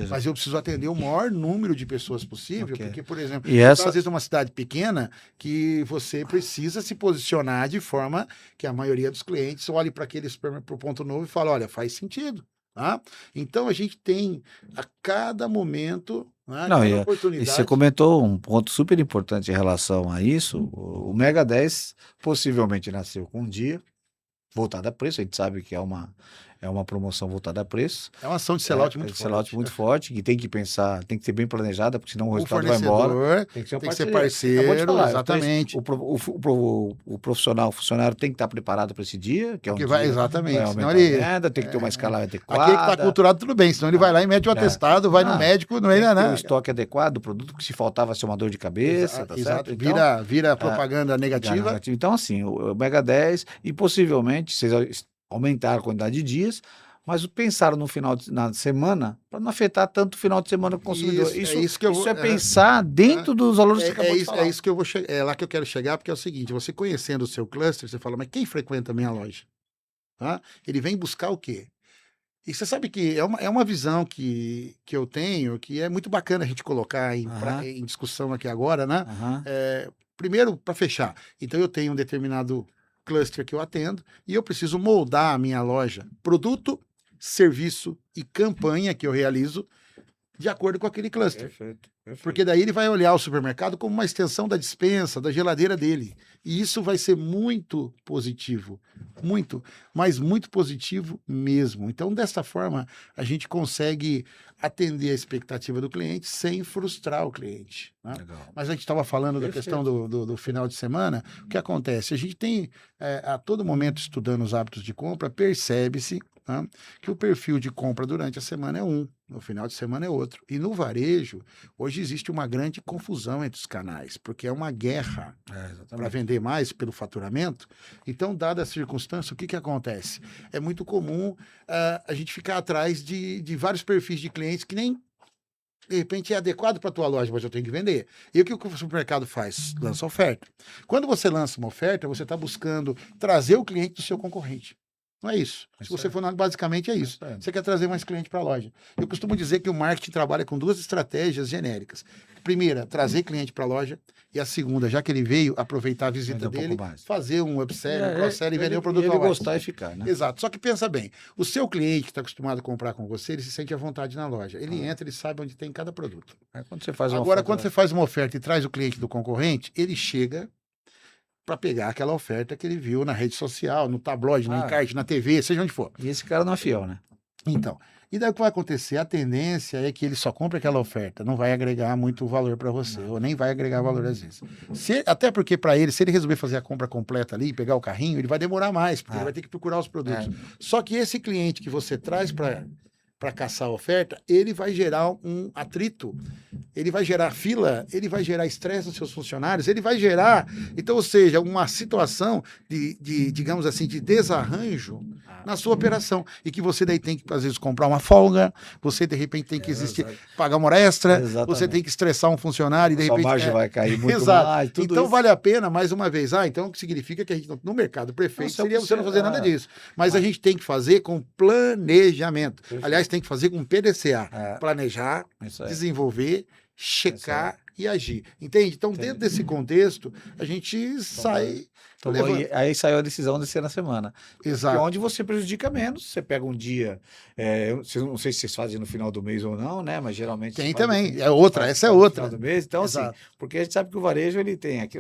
Mas eu preciso atender o maior número de pessoas possível, porque, por exemplo, às vezes é uma cidade pequena que você precisa se posicionar de forma que a maioria dos clientes olhe para o Ponto Novo e fale: olha, faz sentido. Tá? Então, a gente tem a cada momento, cada oportunidade. E você comentou um ponto super importante em relação a isso. O Mega 10 possivelmente nasceu com um dia voltado a preço. A gente sabe que é uma promoção voltada a preço. É uma ação de sellout muito forte. Sellout muito forte, que tem que pensar, tem que ser bem planejada, porque senão o resultado vai embora. Tem que ser parceiro, exatamente. O profissional, o funcionário tem que estar preparado para esse dia, que é um dia, exatamente. vai aumentar a renda, tem que ter uma escala adequada. Aquele que está culturado, tudo bem, senão ele vai lá e mete o atestado, vai no médico, não é nada. O estoque adequado, o produto que se faltar vai ser uma dor de cabeça, tá certo? Então, vira propaganda negativa. Então, assim, o Mega 10, e possivelmente vocês aumentaram a quantidade de dias, mas pensaram no final na semana para não afetar tanto o final de semana do consumidor. Isso é pensar dentro dos valores que você acabou de falar. É isso que eu vou é lá que eu quero chegar, porque é o seguinte: você conhecendo o seu cluster, você fala, mas quem frequenta a minha loja? Ele vem buscar o quê? E você sabe que é uma visão que eu tenho, que é muito bacana a gente colocar em discussão aqui agora, né? Primeiro, para fechar, então eu tenho um determinado cluster que eu atendo e eu preciso moldar a minha loja, produto, serviço e campanha que eu realizo de acordo com aquele cluster. Perfeito. Porque daí ele vai olhar o supermercado como uma extensão da despensa, da geladeira dele. E isso vai ser muito positivo. Muito, mas muito positivo mesmo. Então, dessa forma, a gente consegue atender a expectativa do cliente sem frustrar o cliente. Né? Mas a gente estava falando da questão do final de semana. O que acontece? A gente tem, a todo momento, estudando os hábitos de compra, percebe-se né, que o perfil de compra durante a semana é um, no final de semana é outro. E no varejo, hoje existe uma grande confusão entre os canais, porque é uma guerra para Exatamente. vender mais pelo faturamento. Então, dada a circunstância, o que acontece? É muito comum a gente ficar atrás de vários perfis de clientes que nem de repente é adequado para a tua loja, mas eu tenho que vender. E o que o supermercado faz? Lança oferta. Quando você lança uma oferta, você está buscando trazer o cliente do seu concorrente. Não é isso. Se você for, basicamente é isso. Você quer trazer mais cliente para a loja. Eu costumo dizer que o marketing trabalha com duas estratégias genéricas. Primeira, trazer cliente para a loja. E a segunda, já que ele veio, aproveitar a visita dele, fazer um upsell, um cross-sell e vender o produto ele ao mais. gostar e ficar, né? Exato. Só que pensa bem, o seu cliente que está acostumado a comprar com você, ele se sente à vontade na loja. Ele entra, ele sabe onde tem cada produto. Quando você faz uma Agora, oferta, quando você faz uma oferta e traz o cliente do concorrente, ele chega para pegar aquela oferta que ele viu na rede social, no tabloide, no encarte, na TV, seja onde for. E esse cara não é fiel, né? Então, e daí o que vai acontecer? A tendência é que ele só compra aquela oferta, não vai agregar muito valor para você, ou nem vai agregar valor às vezes. Até porque para ele, se ele resolver fazer a compra completa ali, pegar o carrinho, ele vai demorar mais, porque ele vai ter que procurar os produtos. Só que esse cliente que você traz para caçar a oferta, ele vai gerar um atrito, ele vai gerar fila, ele vai gerar estresse nos seus funcionários, ele vai gerar, então, ou seja, uma situação digamos assim, de desarranjo na sua operação, e que você daí tem que, às vezes, comprar uma folga, você, de repente, tem que pagar uma hora extra, você tem que estressar um funcionário, e de repente... Sua margem vai cair muito mais, tudo então, isso. vale a pena, mais uma vez, então, o que significa que a gente, no mercado perfeito, seria você não fazer nada disso, mas a gente tem que fazer com planejamento. Aliás, tem que fazer com PDCA, planejar, desenvolver, checar e agir. Entende? Então, dentro desse contexto, a gente sai... Então, aí saiu a decisão de ser na semana. Exato. Porque onde você prejudica menos, você pega um dia, não sei se vocês fazem no final do mês ou não, né? Mas geralmente... Tem também, é outra, essa é outra. No final do mês. Então, Exato. assim, porque a gente sabe que o varejo, ele tem aqui,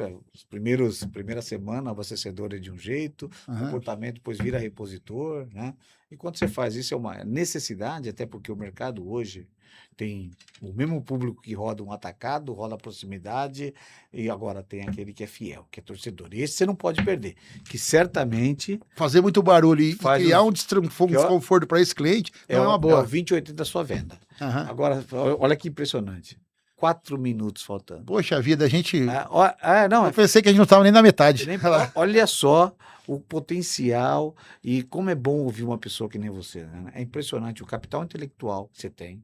primeira semana, abastecedor é de um jeito, comportamento, depois vira repositor, né? E quando você faz isso, é uma necessidade, até porque o mercado hoje tem o mesmo público que roda um atacado, roda a proximidade, e agora tem aquele que é fiel, que é torcedor. E esse você não pode perder, que certamente... Fazer muito barulho e criar um desconforto para esse cliente não é uma boa. É o 20/80 da sua venda. Agora, olha que impressionante. 4 minutos faltando. Poxa vida, a gente... não, eu pensei que a gente não estava nem na metade. Olha só o potencial e como é bom ouvir uma pessoa que nem você, né? É impressionante o capital intelectual que você tem.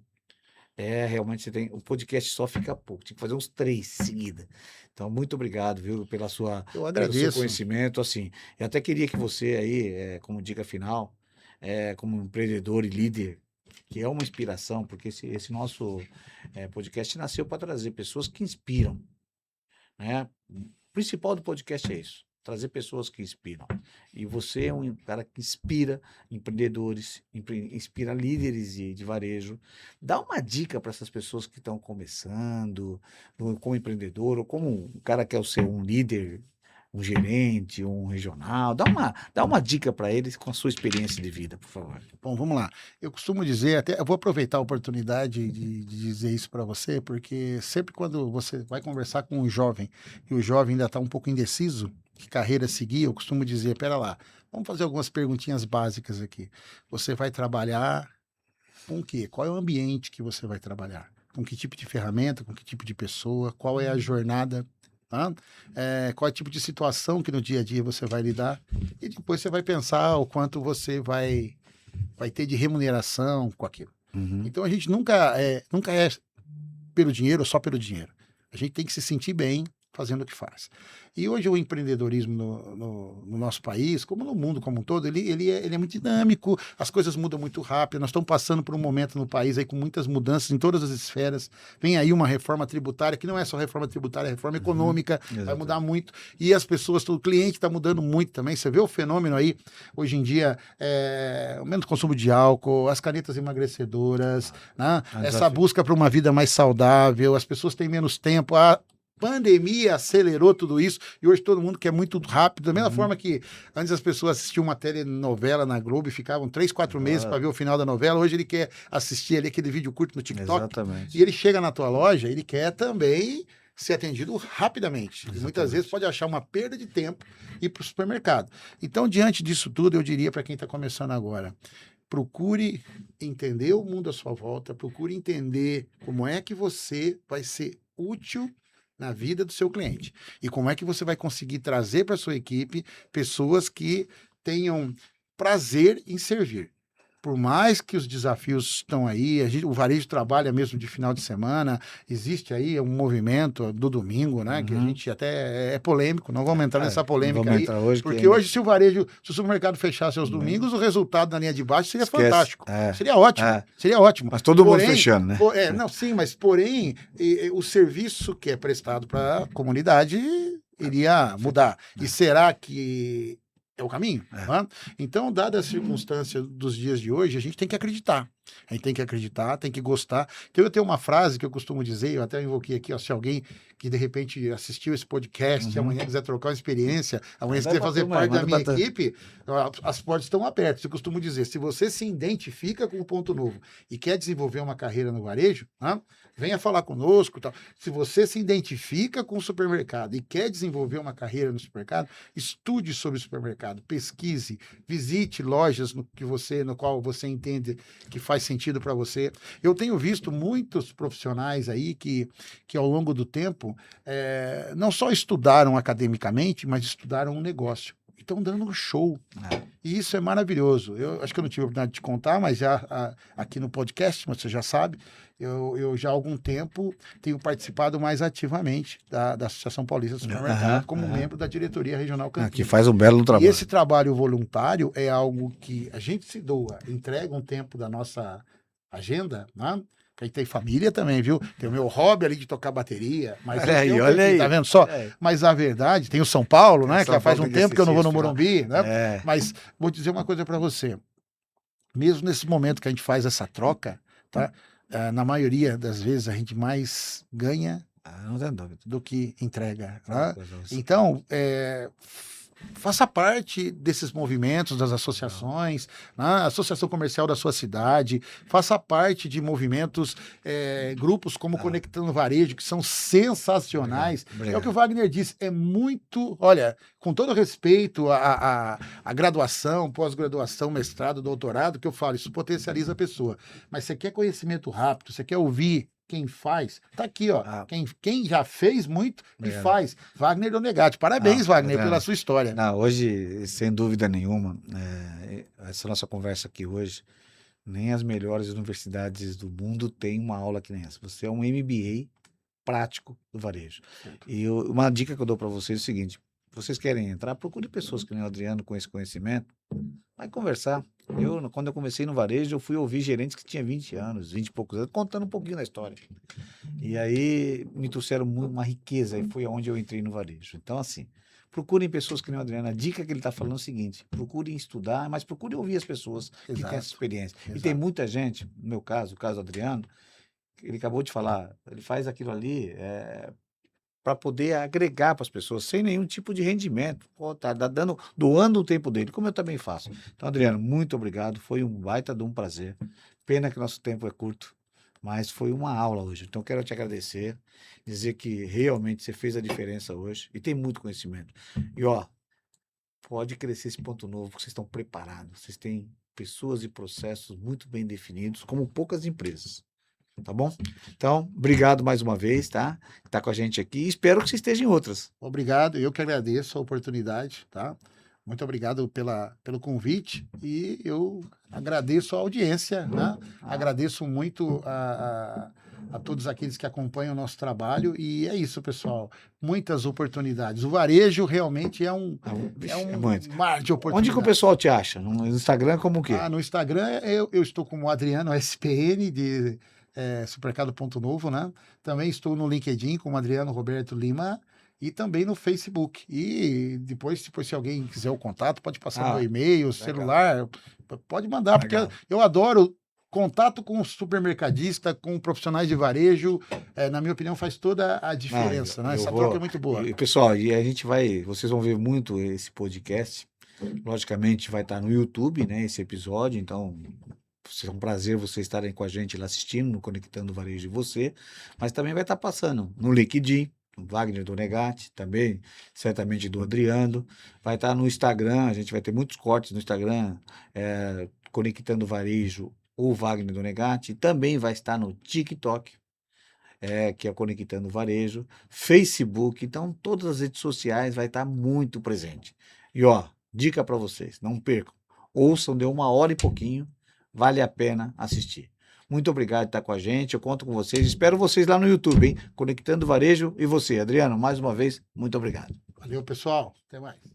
Realmente você tem. O podcast só fica pouco. Tinha que fazer uns 3 seguida. Então, muito obrigado, viu, pelo seu conhecimento. Assim, eu até queria que você aí, como dica final, como empreendedor e líder, que é uma inspiração, porque esse nosso podcast nasceu para trazer pessoas que inspiram, né? O principal do podcast é isso. Trazer pessoas que inspiram. E você é um cara que inspira empreendedores, inspira líderes de varejo. Dá uma dica para essas pessoas que estão começando, como empreendedor, ou como um cara que quer ser um líder, um gerente, um regional. Dá uma dica para eles com a sua experiência de vida, por favor. Bom, vamos lá. Eu costumo dizer, eu vou aproveitar a oportunidade de dizer isso para você, porque sempre quando você vai conversar com um jovem, e o jovem ainda está um pouco indeciso, que carreira seguir, eu costumo dizer, pera lá, vamos fazer algumas perguntinhas básicas aqui. Você vai trabalhar com o quê? Qual é o ambiente que você vai trabalhar? Com que tipo de ferramenta, com que tipo de pessoa? Qual é a jornada? Qual é o tipo de situação que no dia a dia você vai lidar? E depois você vai pensar o quanto você vai ter de remuneração com aquilo. Então a gente nunca é pelo dinheiro ou só pelo dinheiro. A gente tem que se sentir bem fazendo o que faz. E hoje o empreendedorismo no nosso país, como no mundo como um todo, ele é muito dinâmico, as coisas mudam muito rápido, nós estamos passando por um momento no país aí com muitas mudanças em todas as esferas, vem aí uma reforma tributária, que não é só reforma tributária, é reforma econômica, vai mudar muito, e as pessoas, o cliente está mudando muito também, você vê o fenômeno aí, hoje em dia, o menos consumo de álcool, as canetas emagrecedoras, né? Essa busca por uma vida mais saudável, as pessoas têm menos tempo, pandemia acelerou tudo isso e hoje todo mundo quer muito rápido, da mesma forma que antes as pessoas assistiam uma telenovela na Globo e ficavam 3, 4 meses para ver o final da novela, hoje ele quer assistir ali aquele vídeo curto no TikTok. Exatamente. E ele chega na tua loja, ele quer também ser atendido rapidamente. E muitas vezes pode achar uma perda de tempo e ir para o supermercado. Então, diante disso tudo, eu diria para quem está começando agora, procure entender o mundo à sua volta, procure entender como é que você vai ser útil na vida do seu cliente e como é que você vai conseguir trazer para sua equipe pessoas que tenham prazer em servir. Por mais que os desafios estão aí, o varejo trabalha mesmo de final de semana, existe aí um movimento do domingo, né? Que a gente até é polêmico, não vamos entrar nessa polêmica vamos aí, entrar hoje, porque hoje se o supermercado fechasse aos domingos, o resultado na linha de baixo seria Esquece. fantástico. Seria ótimo, seria ótimo. Mas todo mundo fechando, né? Não, sim, mas porém, o serviço que é prestado para a comunidade iria mudar. E será que é o caminho? Né? Então, dada a circunstância dos dias de hoje, a gente tem que acreditar. A gente tem que acreditar, tem que gostar. Então, eu tenho uma frase que eu costumo dizer, eu até invoquei aqui, ó, se alguém que de repente assistiu esse podcast, amanhã quiser trocar uma experiência, amanhã quiser fazer parte da minha equipe, as portas estão abertas. Eu costumo dizer, se você se identifica com o Ponto Novo e quer desenvolver uma carreira no varejo, né, venha falar conosco. Tal. Se você se identifica com o supermercado e quer desenvolver uma carreira no supermercado, estude sobre o supermercado, pesquise, visite lojas no qual você entende que faz sentido para você. Eu tenho visto muitos profissionais aí que ao longo do tempo não só estudaram academicamente, mas estudaram um negócio. Estão dando um show. E isso é maravilhoso. Eu acho que eu não tive a oportunidade de te contar, mas já aqui no podcast, você já sabe, eu já há algum tempo tenho participado mais ativamente da Associação Paulista do Supermercado como membro da diretoria regional Campinas. Que faz um belo trabalho. E esse trabalho voluntário é algo que a gente se doa, entrega um tempo da nossa agenda, né? Que a gente tem família também, viu? Tem o meu hobby ali de tocar bateria. Mas olha aí. Tá vendo só? Mas a verdade, tem o São Paulo, né? Que faz um tempo que eu não vou no Morumbi, né? Mas vou dizer uma coisa para você. Mesmo nesse momento que a gente faz essa troca, tá? Na maioria das vezes a gente mais ganha não tem dúvida. do que entrega. Né? Então, faça parte desses movimentos, das associações, né? Associação comercial da sua cidade, faça parte de movimentos, grupos como Conectando Varejo, que são sensacionais. Obrigado. É o que o Wagner disse, é muito, olha, com todo respeito à graduação, pós-graduação, mestrado, doutorado, que eu falo, isso potencializa a pessoa. Mas você quer conhecimento rápido, você quer ouvir quem faz, tá aqui, ó. Quem já fez muito e faz. Wagner Donegatti. Parabéns, Wagner, pela sua história. Não, hoje, sem dúvida nenhuma, essa nossa conversa aqui hoje, nem as melhores universidades do mundo têm uma aula que nem essa. Você é um MBA prático do varejo. E uma dica que eu dou para vocês é o seguinte: vocês querem entrar, procure pessoas que nem o Adriano com esse conhecimento, vai conversar. Quando eu comecei no varejo, eu fui ouvir gerentes que tinham 20 anos, 20 e poucos anos, contando um pouquinho da história. E aí me trouxeram uma riqueza, e foi onde eu entrei no varejo. Então, assim, procurem pessoas que nem o Adriano. A dica que ele está falando é o seguinte: procurem estudar, mas procurem ouvir as pessoas que têm essa experiência. Exato. E tem muita gente, no meu caso, o caso do Adriano, ele acabou de falar, ele faz aquilo ali para poder agregar para as pessoas, sem nenhum tipo de rendimento. Tá doando o tempo dele, como eu também faço. Então, Adriano, muito obrigado. Foi um baita de um prazer. Pena que nosso tempo é curto, mas foi uma aula hoje. Então, quero te agradecer, dizer que realmente você fez a diferença hoje e tem muito conhecimento. E, pode crescer esse Ponto Novo, porque vocês estão preparados. Vocês têm pessoas e processos muito bem definidos, como poucas empresas. Tá bom? Então, obrigado mais uma vez, tá? Tá com a gente aqui. Espero que você esteja em outras. Obrigado, eu que agradeço a oportunidade, tá? Muito obrigado pelo convite e eu agradeço a audiência, né? Agradeço muito a todos aqueles que acompanham o nosso trabalho e é isso, pessoal. Muitas oportunidades. O varejo realmente é um mar de oportunidades. Onde que o pessoal te acha? No Instagram, como o quê? No Instagram eu estou como Adriano SPN de Supermercado Ponto Novo, né? Também estou no LinkedIn como Adriano Roberto Lima e também no Facebook. E depois se alguém quiser o contato, pode passar meu e-mail, celular, pode mandar, porque eu adoro contato com o supermercadista, com profissionais de varejo. Na minha opinião, faz toda a diferença, né? Essa troca é muito boa. E, pessoal, vocês vão ver muito esse podcast. Logicamente, vai estar no YouTube, né? Esse episódio, então é um prazer vocês estarem com a gente lá assistindo, no Conectando o Varejo de Você, mas também vai estar passando no LinkedIn, do Wagner Donegatti, também, certamente do Adriano, vai estar no Instagram, a gente vai ter muitos cortes no Instagram, Conectando Varejo ou Wagner Donegatti. Também vai estar no TikTok, que é Conectando Varejo, Facebook. Então, todas as redes sociais vai estar muito presente. E ó, dica para vocês, não percam. Ouçam, deu 1 hora e pouquinho, vale a pena assistir. Muito obrigado por estar com a gente, eu conto com vocês. Espero vocês lá no YouTube, hein? Conectando Varejo e você, Adriano, mais uma vez, muito obrigado. Valeu, pessoal. Até mais.